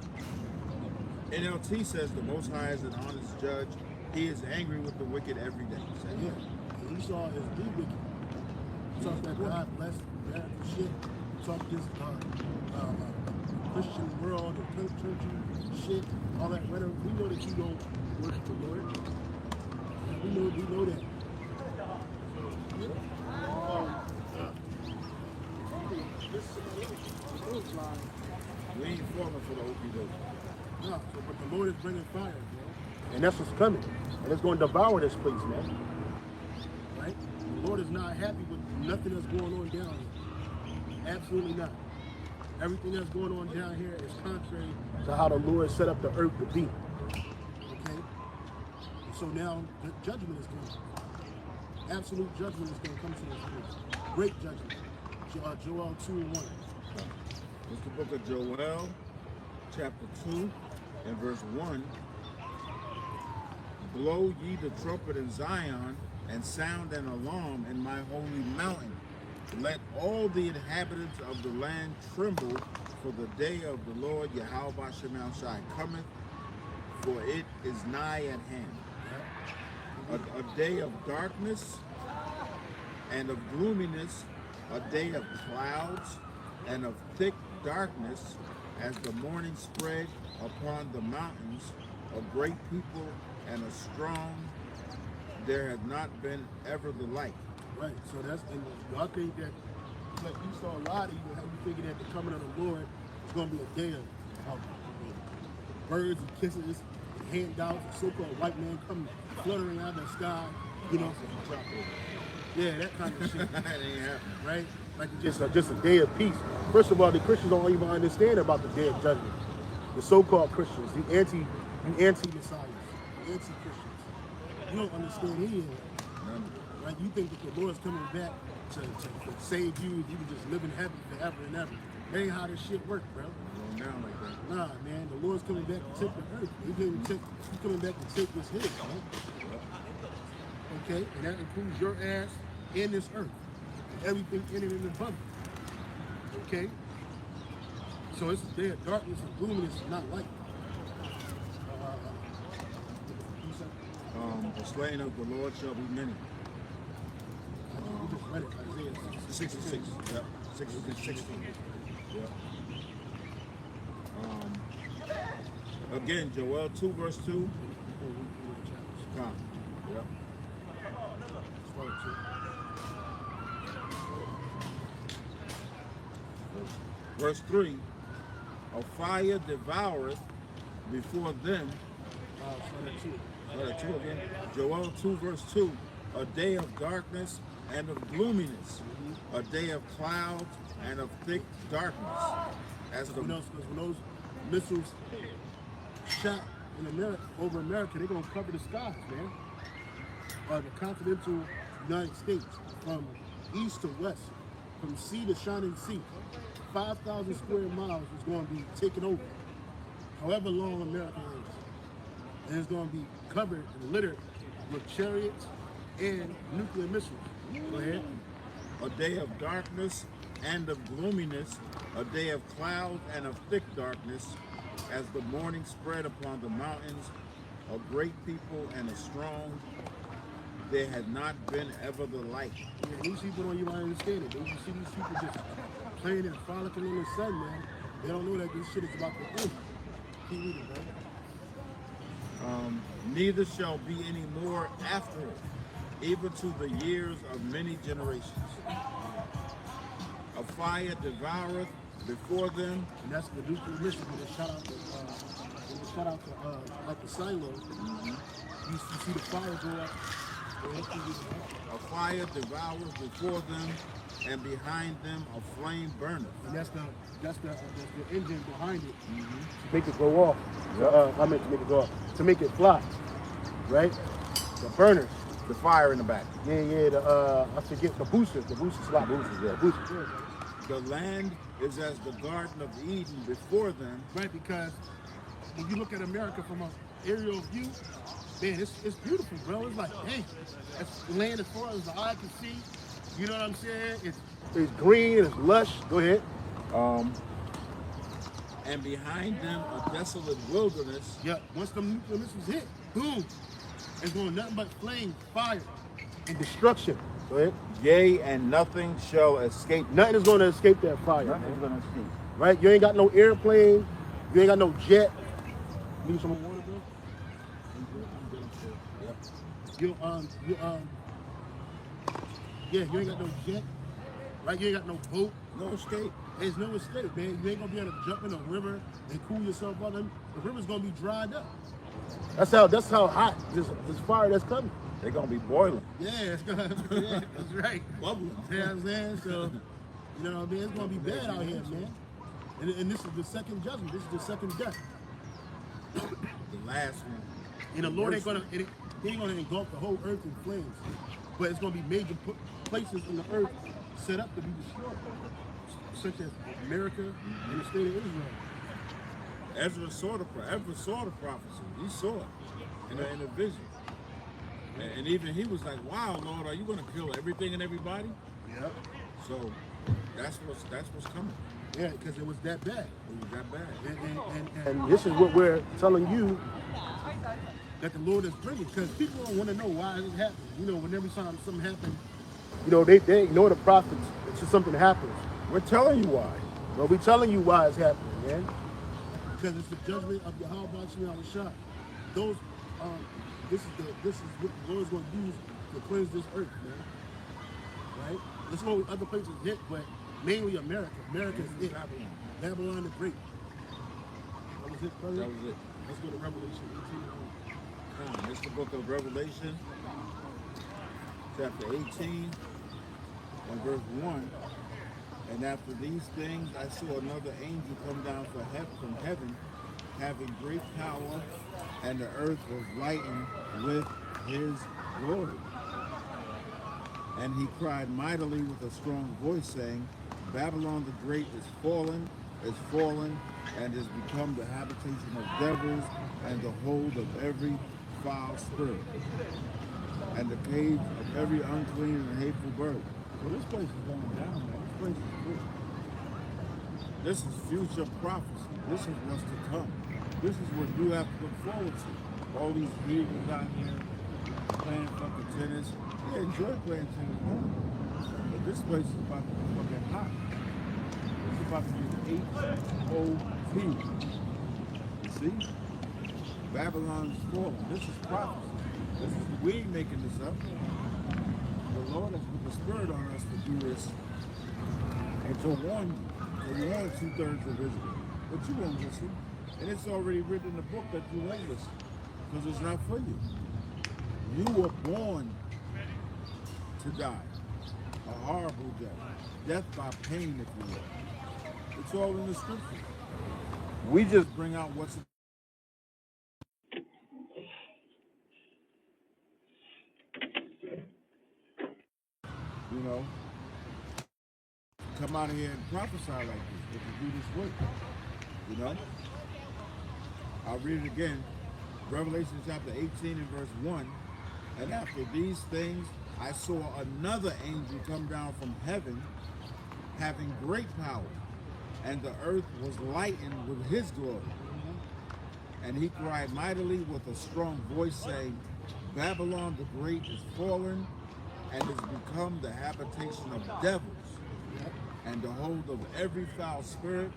NLT says the Most High is an honest judge. He is angry with the wicked every day. Yeah. And Esau is the wicked. He talks that God bless that shit. He talks this Christian world and church shit, all that rhetoric. We know that you don't worship the Lord. And we know that. We ain't falling for the okey doke. No, so, but the Lord is bringing fire, bro. And that's what's coming. And it's going to devour this place, man. Right? The Lord is not happy with nothing that's going on down here. Absolutely not. Everything that's going on down here is contrary to how the Lord set up the earth to be. Okay? So now the judgment is coming. Absolute judgment is going to come to this place. Great judgment. Joel 2:1. It's the book of Joel, chapter 2, and verse 1. Blow ye the trumpet in Zion, and sound an alarm in my holy mountain. Let all the inhabitants of the land tremble, for the day of the Lord Gmshawaii cometh, for it is nigh at hand. A day of darkness and of gloominess, a day of clouds and of thick darkness, as the morning spread upon the mountains, a great people and a strong, there has not been ever the like. Right, so that's, and y'all think that, like you saw a lot of you, how you thinking that the coming of the Lord is going to be a day of birds and kisses and handouts, and so-called white man coming fluttering out of the sky, you know. Yeah, that kind of shit. That ain't happening. Right? Like it's just a day of peace. First of all, the Christians don't even understand about the day of judgment. The so-called Christians, the anti-messiahs, the anti-Christians. You don't understand any of that. None. Right? You think that the Lord's coming back to save you, you can just live in heaven forever and ever. That ain't how this shit work, bro. Going down like that. Nah, man, the Lord's coming back to take the earth. He's coming back to take this hit, man. Okay, and that includes your ass and this earth. Everything in it and above it. Okay? So it's a day of darkness and gloominess, not light. The slain of the Lord shall be many. We just read it, Isaiah 66. Yep. 16. Yep. Again, Joel 2 verse 2. Come. Yep. Verse 3. A fire devoureth before them. Again. Joel 2 verse 2. A day of darkness and of gloominess. A day of clouds and of thick darkness. As the when those missiles shot in America, over America, they're gonna cover the skies, man. The continental United States, from east to west, from sea to shining sea, 5,000 square miles is going to be taken over. However long America is, and it's going to be covered and littered with chariots and nuclear missiles. Go ahead. A day of darkness and of gloominess, a day of clouds and of thick darkness, as the morning spread upon the mountains, a great people and a strong, there had not been ever the like. Yeah, these people don't even understand it. You see these people just playing and frolicking in the sun, man. They don't know that this shit is about to end. Keep reading, man. Neither shall be any more after it, even to the years of many generations. A fire devoureth before them. And that's the nuclear mission when they shot out the like the silo. You see the fire go up. A fire devours before them, and behind them a flame burneth. And that's the engine behind it to make it go off. I meant to make it go off. To make it fly, right? The burners. The fire in the back. Yeah. I forget the boosters. The booster slot. The land is as the Garden of Eden before them. Right, because when you look at America from an aerial view, man, it's beautiful, bro. It's like, hey, that's land as far as the eye can see. You know what I'm saying? It's green, it's lush. Go ahead. And behind them a desolate wilderness. Yeah, once the nuclear missiles hit, boom, it's going nothing but flame, fire, and destruction. Go ahead. Yea, and nothing shall escape. Nothing is going to escape that fire. Nothing's going to escape. Right? You ain't got no airplane. You ain't got no jet. Need some water, bro? You ain't got no jet, right? You ain't got no boat. No escape. There's no escape, man. You ain't gonna be able to jump in a river and cool yourself out. The river's gonna be dried up. That's how hot this fire that's coming. They're going to be boiling. Yeah, it's gonna. Yeah, that's right. Bubbling. You know what I'm saying? So, you know what I mean? It's gonna be bad out here, man. And this is the second judgment. This is the second death. The last one. And the Lord ain't gonna engulf the whole earth in flames, but it's gonna be major places in the earth set up to be destroyed, such as America and the state of Israel. Ezra saw the prophecy. He saw it in a vision. And even he was like, wow, Lord, are you going to kill everything and everybody? Yep. So that's what's coming. Yeah, because it was that bad. It was that bad. And this is what we're telling you that the Lord is bringing, because people don't want to know why it happened. You know, whenever something happens, you know, they ignore the prophets until something happens. We're telling you why. Well, we're telling you why it's happening, man. Because it's the judgment of Yahweh Shah. Those, this is what the Lord's going to use to cleanse this earth, man. Right? There's no other places hit, but mainly America. America is it. Babylon the Great. That was it, brother? That was it. Let's go to Revelation 18. It's the book of Revelation, chapter 18, and verse 1. And after these things, I saw another angel come down from heaven, having great power, and the earth was lightened with his glory. And he cried mightily with a strong voice, saying, Babylon the Great is fallen, and has become the habitation of devils and the hold of every foul spirit, and the cage of every unclean and hateful bird. Well, this place is going down, man. This place is good. This is future prophecy. This is what's to come. This is what you have to look forward to. All these heathens out here playing fucking tennis. They enjoy playing tennis, man. But this place is about to be fucking hot. It's about to be HOT. You see? Babylon's falling. This is prophecy. We ain't making this up. The Lord has put the Spirit on us to do this and to warn you. To warn 2/3 of Israel. But you won't listen. And it's already written in the book that you won't listen. Because it's not for you. You were born to die. A horrible death. Death by pain, if you will. It's all in the scripture. We just bring out what's you know, come out of here and prophesy like this, but to do this work, you know. I'll read it again. Revelation chapter 18 and verse 1. And after these things, I saw another angel come down from heaven, having great power, and the earth was lightened with his glory. And he cried mightily with a strong voice, saying, Babylon the Great is fallen, and is become the habitation of devils, and the hold of every foul spirit,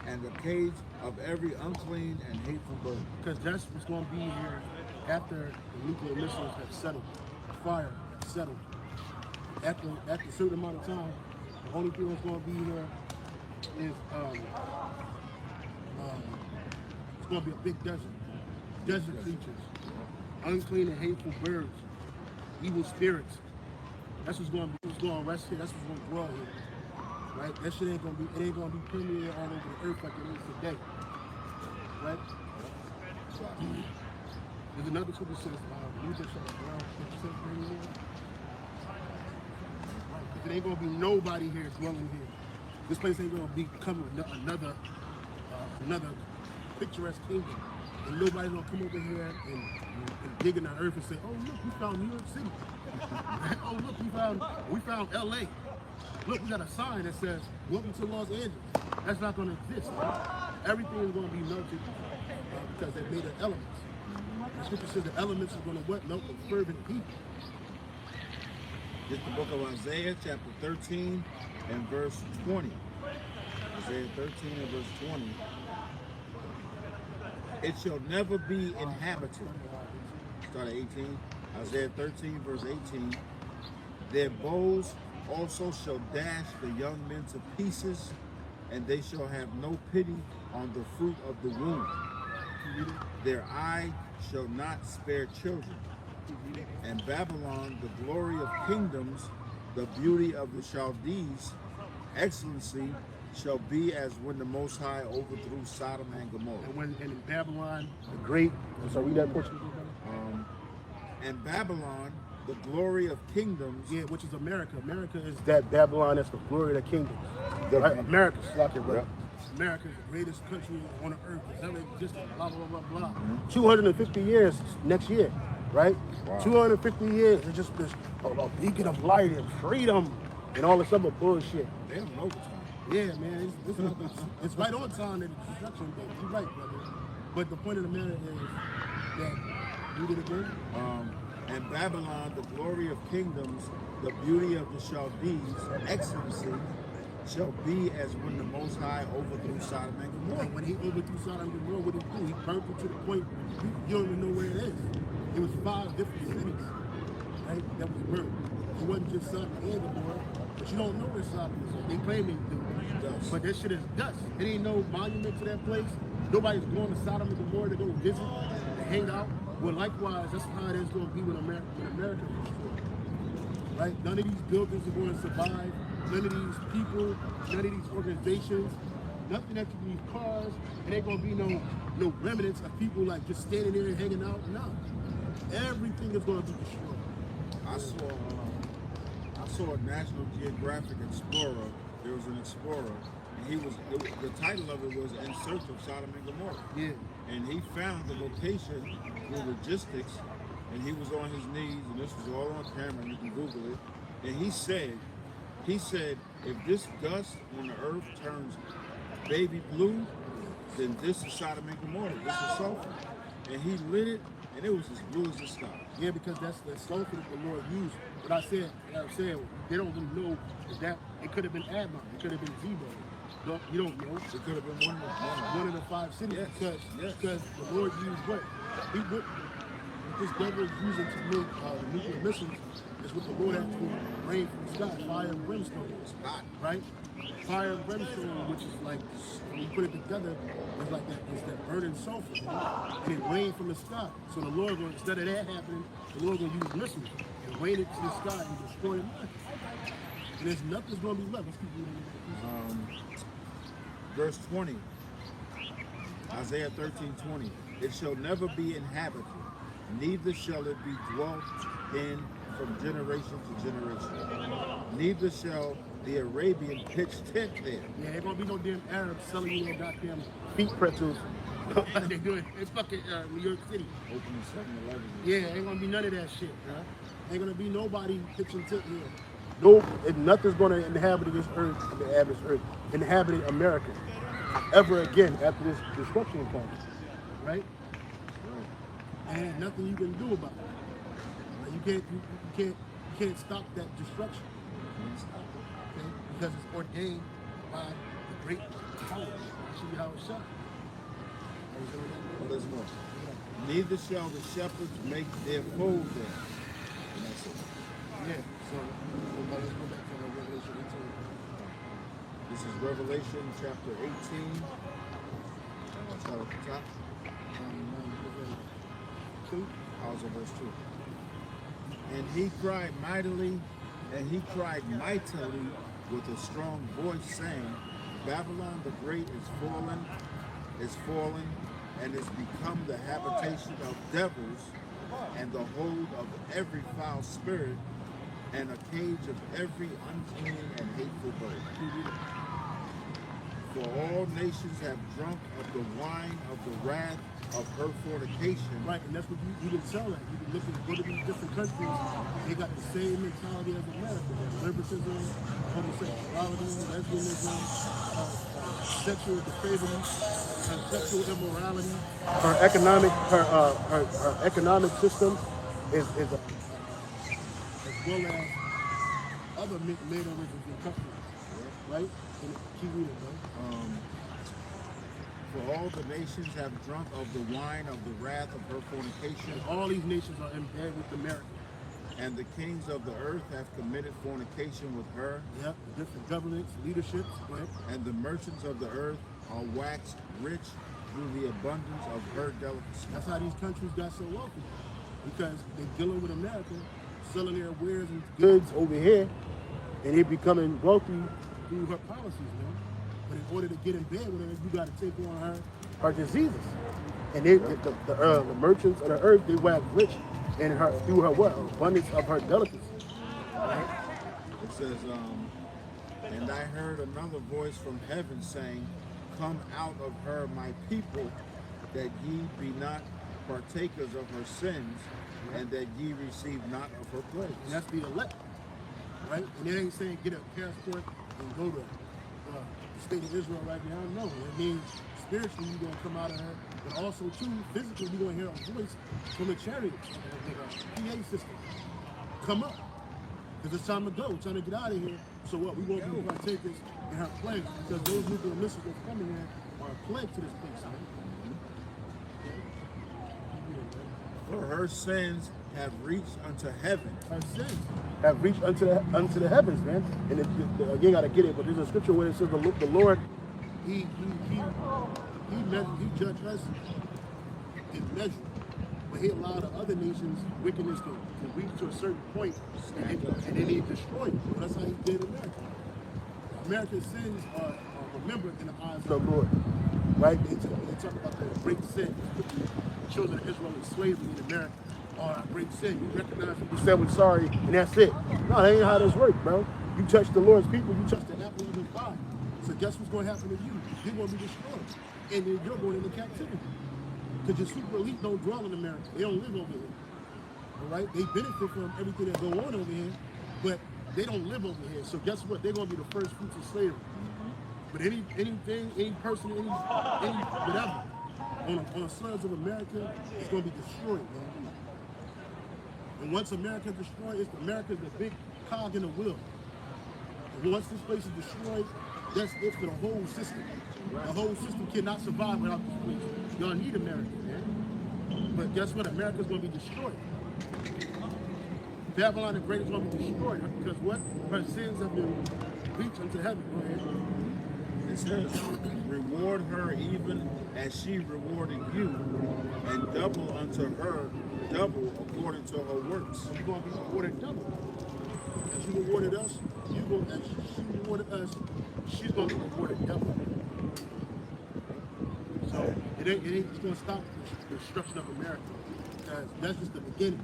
and the cage of every unclean and hateful bird. Because that's what's going to be here after the nuclear missiles have settled, the fire has settled. After a certain amount of time, the only thing that's going to be here is it's going to be a big desert creatures, unclean and hateful birds, evil spirits. That's what's going to be. What's going to rest here. That's what's going to dwell here. Right? That shit ain't going to be. It ain't going to be permeated all over the earth like it is today. Right? There's another scripture that says, "You just around 50% bring here." Right? There ain't going to be nobody here dwelling here. This place ain't going to become another picturesque kingdom, and nobody's going to come over here and dig in the earth and say, "Oh look, we found New York City." Oh look, we found LA. Look, we got a sign that says, "Welcome to Los Angeles." That's not going to exist. Right? Everything is going to be melted because they're made of elements. The scripture says the elements are going to what? Melt with fervent heat. It's the book of Isaiah, chapter 13 and verse 20. Isaiah 13 and verse 20. It shall never be inhabited. Start at 18. Isaiah 13 verse 18. Their bows also shall dash the young men to pieces, and they shall have no pity on the fruit of the womb. Their eye shall not spare children. And Babylon, the glory of kingdoms, the beauty of the Chaldees, excellency, shall be as when the Most High overthrew Sodom and Gomorrah. And in Babylon, the great, so read that portion. And Babylon, the glory of kingdoms. Yeah, which is America. America is that Babylon that's the glory of the kingdom. Right? America's like it, right? Yep. America is the greatest country on the earth. It's never existed, blah, blah, blah, blah. 250 years next year, right? Wow. 250 years, it's just this a beacon of light and freedom and all this other bullshit. They don't know the time. Yeah, man, it's right on time that the destruction day. You're right, brother. But the point of the matter is that, read it again? And Babylon, the glory of kingdoms, the beauty of the Chaldees, excellency, shall be as when the Most High overthrew Sodom and Gomorrah. And when he overthrew Sodom and Gomorrah, what did he do? He burnt it to the point you don't even know where it is. It was 5 different cities, right, that was burnt. It wasn't just Sodom and Gomorrah, but you don't know where Sodom is. They claim they do. Dust. But that shit is dust. It ain't no monument to that place. Nobody's going to Sodom and Gomorrah to go visit, to hang out. Well, likewise, that's how it is going to be when America is destroyed. Right? None of these buildings are going to survive. None of these people, none of these organizations, nothing that can be cars. It ain't going to be no remnants of people like just standing there and hanging out. No. Everything is going to be destroyed. I saw a National Geographic Explorer there was an explorer, and the title of it was In Search of Sodom and Gomorrah. Yeah. And he found the location through logistics, and he was on his knees, and this was all on camera, you can Google it. And he said, if this dust on the earth turns baby blue, then this is Sodom and Gomorrah. This is sulfur. And he lit it, and it was as blue as the sky. Yeah, because that's the sulfur that the Lord used. But I said, they don't really know that it could have been Admon, it could have been Zebo. You don't know. It could have been one of the 5 cities. Yes. Because the Lord used what? What this devil is using to make nuclear missiles is what the Lord actually rained from the sky, fire and brimstone. It's hot. Right? Fire and brimstone, which is like, when you put it together, it's like that, it's that burning sulfur. And it rained from the sky. So the Lord, instead of that happening, the Lord going to use missiles and rain it to the sky and destroy the land. And there's nothing's going to be left. Let's keep reading. Verse 20, Isaiah 13:20. It shall never be inhabited, neither shall it be dwelt in from generation to generation. Neither shall the Arabian pitch tent there. Yeah, ain't gonna be no damn Arabs selling you no goddamn feet pretzels. They doing in fucking New York City. Opening 7-Eleven. Yeah, ain't gonna be none of that shit, bro. Ain't gonna be nobody pitching tent here. No, nothing's gonna inhabit this earth, inhabit America ever again after this destruction comes. Right? And there's nothing you can do about it. Like you can't stop that destruction. Okay? Because it's ordained by the great power. See how it's shot. Well, there's more. Neither shall the shepherds make their fold there. And that's it. Yeah. So let's go back to Revelation 18. This is Revelation chapter 18. Start at the top. 2. I was on verse 2. And he cried mightily with a strong voice, saying, Babylon the Great is fallen, and is become the habitation of devils, and the hold of every foul spirit, and a cage of every unclean and hateful bird. For all nations have drunk of the wine of the wrath of her fornication. Right, and that's what you can tell that. You can look at go to these different countries, they got the same mentality as America. Liberalism, homosexuality, lesbianism, sexual depravity, sexual immorality. Her economic system is as well as other NATO regions and countries, right? And keep reading, right? For all the nations have drunk of the wine of the wrath of her fornication. And all these nations are in bed with America. And the kings of the earth have committed fornication with her. Yep, the different governments, leaderships, right? And the merchants of the earth are waxed rich through the abundance of her delicacy. That's how these countries got so wealthy. Because they're dealing with America, selling their wares and goods over here, and they're becoming wealthy through her policies, man. But in order to get in bed with her, you got to take on her diseases. And the merchants of the earth, they wax rich in her through her what? Abundance of her delicacy. Right? It says, and I heard another voice from heaven saying, Come out of her, my people, that ye be not partakers of her sins, and that ye receive not of her plagues. And that's the elect, right? And it ain't saying get a passport and go to the state of Israel right now. No, it means spiritually you're going to come out of her, but also too physically you're going to hear a voice from the chariot, the PA system. Come up, because it's time to go. We're trying to get out of here. So what? We won't be partakers in her plagues, because those nuclear missiles that's coming in are a plague to this place, right? For her sins have reached unto heaven. Her sins have reached unto the heavens, man. And again, gotta get it. But there's a scripture where it says the Lord, he judged us in measure, but he allowed the other nations' wickedness to reach to a certain point, and then he destroyed it. So that's how he did America. America's sins are remembered in the eyes of the Lord, right? They talk about the great sin. The children of Israel in slavery in America are a great sin. You recognize it, you said we're sorry, and that's it. No, that ain't how this works, bro. You touch the Lord's people, you touch the apple of his So guess what's going to happen to you? You're going to be destroyed. And then you're going into captivity. Because your super elite don't dwell in America. They don't live over here. All right? They benefit from everything that go on over here, but they don't live over here. So guess what? They're going to be the first fruits of slavery. But anything, any person, any whatever, on the soils of America, it's going to be destroyed, man. And once America is destroyed, America is the big cog in the wheel. And once this place is destroyed, that's it for the whole system. The whole system cannot survive without this place. Y'all need America, man. But guess what? America's going to be destroyed. Babylon the Great is going to be destroyed. Because what? Her sins have been reached unto heaven. Go ahead. It says, reward her even as she rewarded you, and double unto her double according to her works. So you're going to be rewarded double. As you rewarded us, as she rewarded us, she's going to be rewarded double. So it ain't just going to stop the destruction of America. Because that's just the beginning.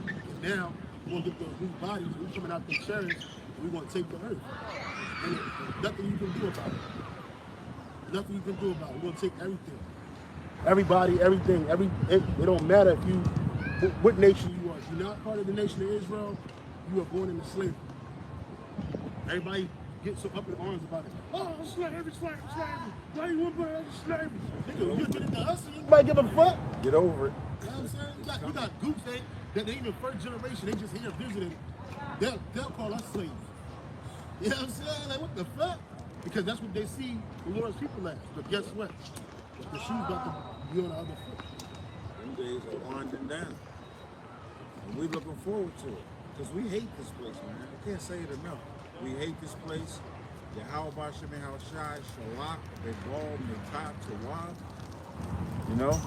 And now, we're going to get those new bodies, we're coming out the cherries, and we're going to take the earth. And there's nothing you can do about it. Nothing you can do about it. We're going to take everything. Everybody, everything, it don't matter if you, what nation you are. If you're not part of the nation of Israel, you are born into slavery. Everybody gets so up in arms about it. Oh, slavery. Why you want to slavery? Nigga, you did it to us and nobody give a fuck. Get over it. You know what I'm saying? You got groups that they even first generation, they just here visiting. They'll call us slaves. You know what I'm saying? Like, what the fuck? Because that's what they see the Lord's people as. But guess what? The shoe's about to be on the other foot. Them days are winding down. And we're looking forward to it. Because we hate this place, man. I can't say it enough. We hate this place. Yahweh Bashem Yahushai, Shalak, Bebal, Metat, Tawab. You know?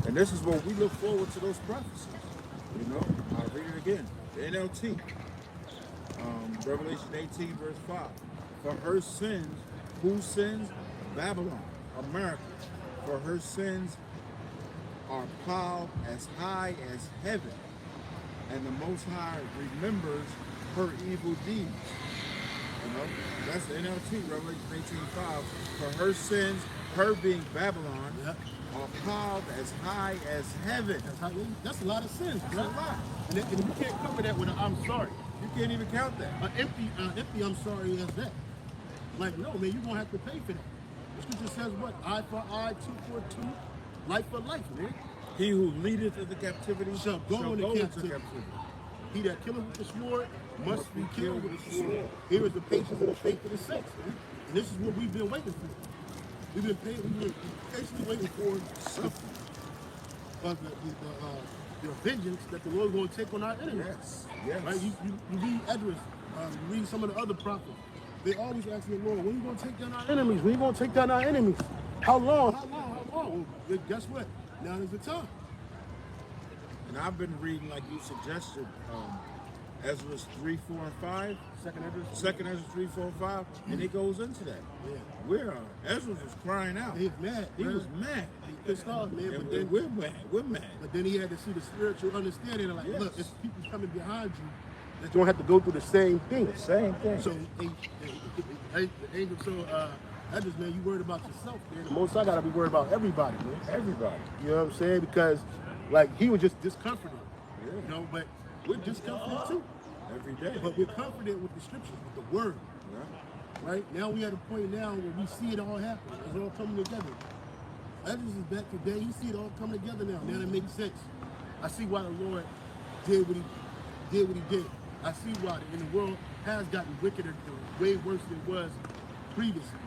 And this is what we look forward to those prophecies. You know? I'll read it again. The NLT. Revelation 18, verse 5. For her sins, whose sins? Babylon, America. For her sins are piled as high as heaven, and the Most High remembers her evil deeds. You know, that's the NLT, Revelation 18:5. For her sins, her being Babylon, are piled as high as heaven. That's a lot of sins. That's a lot. And you can't cover that with an I'm sorry. You can't even count that. An empty I'm sorry is that. Like, no, man, you're going to have to pay for that. The scripture says what? Eye for eye, tooth for tooth, life for life, man. He who leadeth into captivity shall go into captivity. He that killeth with the sword must be killed with the sword. Here is the patience and the faith of the saints, man. And this is what we've been waiting for. We've been patiently waiting for the vengeance that the Lord is going to take on our enemies. Yes. Right? You read Edras, you read some of the other prophets. They always ask the Lord, when are you going to take down our enemies? When are you going to take down our enemies? How long? Well, guess what? Now is the time. And I've been reading, like you suggested, Ezra 3, 4, and 5. Second Ezra 3, 4, and 5. And it goes into that. Yeah. Ezra was crying out. He was mad. He was mad. He pissed off, man. And but then, we're mad. But then he had to see the spiritual understanding. Like, look, it's people coming behind you that don't have to go through the same thing. So, that just, man, you worried about yourself, man. The most I gotta be worried about everybody, man. Everybody. You know what I'm saying? Because, like, he was just discomforted. You know, but we're discomforted too. Every day. But we're comforted with the scriptures, with the word. Yeah. Right? Now we at a point now where we see it all happen. It's all coming together. Ezra is back today. You see it all coming together now. Now that makes sense. I see why the Lord did what he did. I see why the world has gotten wickeder, way worse than it was previously.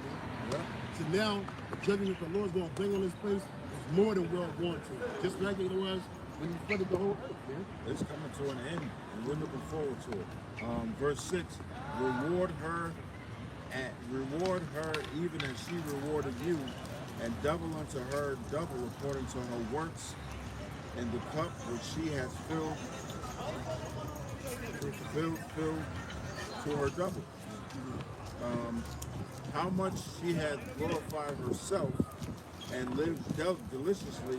Yeah. So now the judgment that the Lord's going to bring on this place is more than well warranted. Just like it was when he flooded the whole earth, man. It's coming to an end, and we're looking forward to it. Verse 6, reward her even as she rewarded you, and double unto her double according to her works, and the cup which she has filled to her double. How much she had glorified herself and lived deliciously.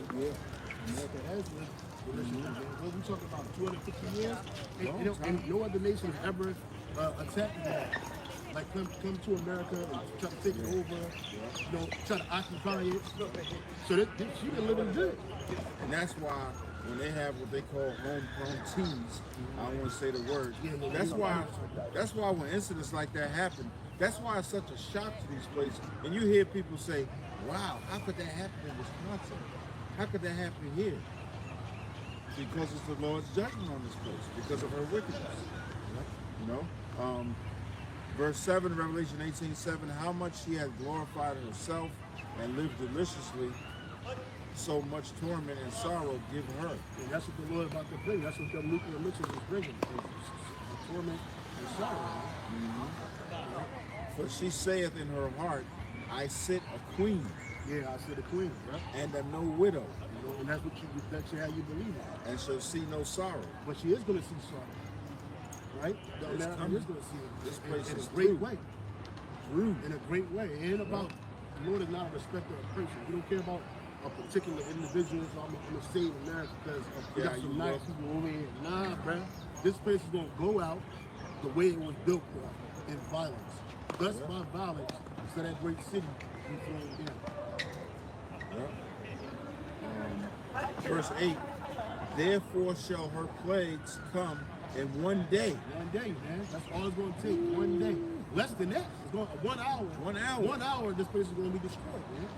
America has lived deliciously. What we talking about, 250 years? And no other nation has ever attacked that. like come to America and try to take it over, you know, try to occupy it. So she been living good. And that's why when they have what they call homegrown teas, I don't want to say the word. That's why when incidents like that happen, that's why it's such a shock to these places. And you hear people say, "Wow, how could that happen in Wisconsin? How could that happen here?" Because it's the Lord's judgment on this place because of her wickedness. You know, verse 7, Revelation 18:7. How much she has glorified herself and lived deliciously. So much torment and sorrow give her. And that's what the Lord about to bring. That's what the nuclear missiles is bringing. Torment and sorrow. For she saith in her heart, I sit a queen. Yeah, I sit a queen. Yeah. And am no widow. You know, and that's how you believe it. And shall see no sorrow. But she is going to see sorrow. Right? The American is going to see it. This place in is a great way. True. In a great way. It ain't about, the Lord is not a respecter of person. You don't care about a particular individual. So I'm going to save America because you got some nice people over here. Nah, bruh. This place is going to go out the way it was built in violence. Thus, by violence, so that great city be thrown down. Verse 8, therefore shall her plagues come in one day. One day, man. That's all it's going to take. One day. Less than that. It's going 1 hour. 1 hour. 1 hour, this place is going to be destroyed, man.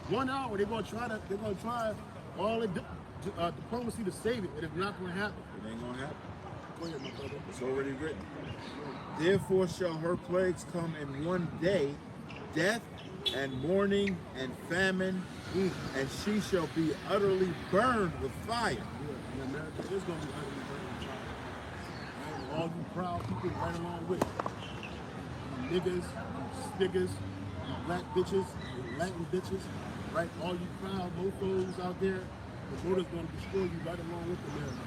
1 hour, they're going to try all the diplomacy to save it, and it's not going to happen. It ain't going to happen. Go ahead, my brother. It's already written. Therefore shall her plagues come in one day, death and mourning and famine, and she shall be utterly burned with fire. Yeah, and America is going to be utterly burned with fire. And all you proud people right along with it. You niggas, you sniggers, you black bitches, you Latin bitches, right? All you proud mofos out there, the Lord is going to destroy you right along with America,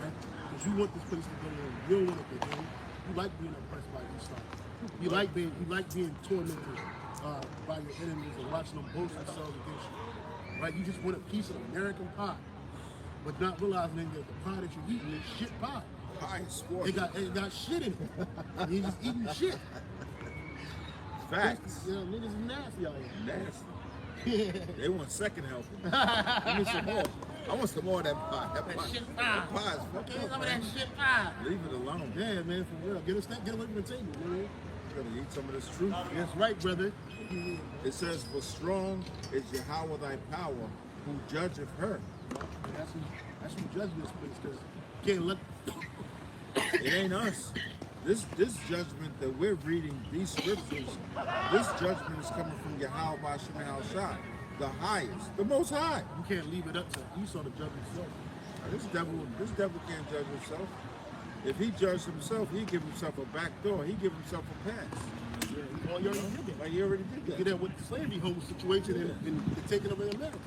right? Because you want this place to go on. You don't want it to go. You like being oppressed by Islam. You like being tormented by your enemies and watching them boast themselves against you. Right? You just want a piece of American pie, but not realizing that the pie that you're eating is shit pie. Pie is spoiled. It got shit in it. And you're just eating shit. Facts. Yeah, niggas is nasty out here. Nasty. They want second helping. Give me some more. I want some more of that pie. That shit pie. That pie is fucked up. Some of that shit pie. Leave it alone. Yeah, man, for real. Get away from the table, man. You gotta eat some of this truth. That's right, brother. It says, for strong is Yahweh thy power, who judgeth her. That's who judges this place, because you can't let... It ain't us. This judgment that we're reading, these scriptures, this judgment is coming from Yahweh B'Shem Yahushai, the highest, the most high. You can't leave it up to Esau to judge himself. This devil can't judge himself. If he judged himself, he'd give himself a back door. He'd give himself a pass. Yeah, he already did that. Like he already did that. He did that with the slavery whole situation and taking over America.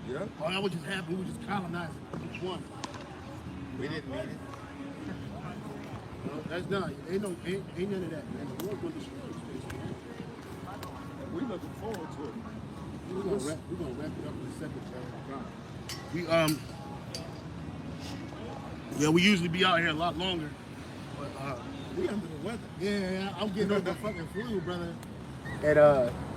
Yeah. Oh, I was just happy. We were just colonizing. We just won. We didn't mean it. No, that's not. Ain't none of that, man. The Lord will destroy this place, man. We're looking forward to it. We're gonna wrap it up in a second, man. We usually be out here a lot longer, but we under the weather. Yeah, I'm getting over the fucking flu, brother. And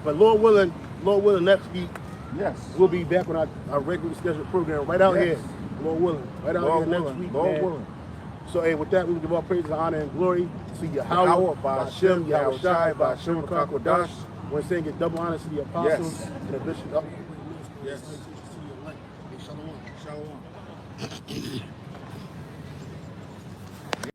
but Lord willing, next week, Yes. we'll be back on our regularly scheduled program right out here. Lord willing, right out here next week, Lord willing. So, hey, with that, we give all praise, honor, and glory to Yahweh, B'Shem, Yahushai, B'Shem Kakodash. We're saying get double honor to the apostles and the bishop. Yes. Shalom. Shalom.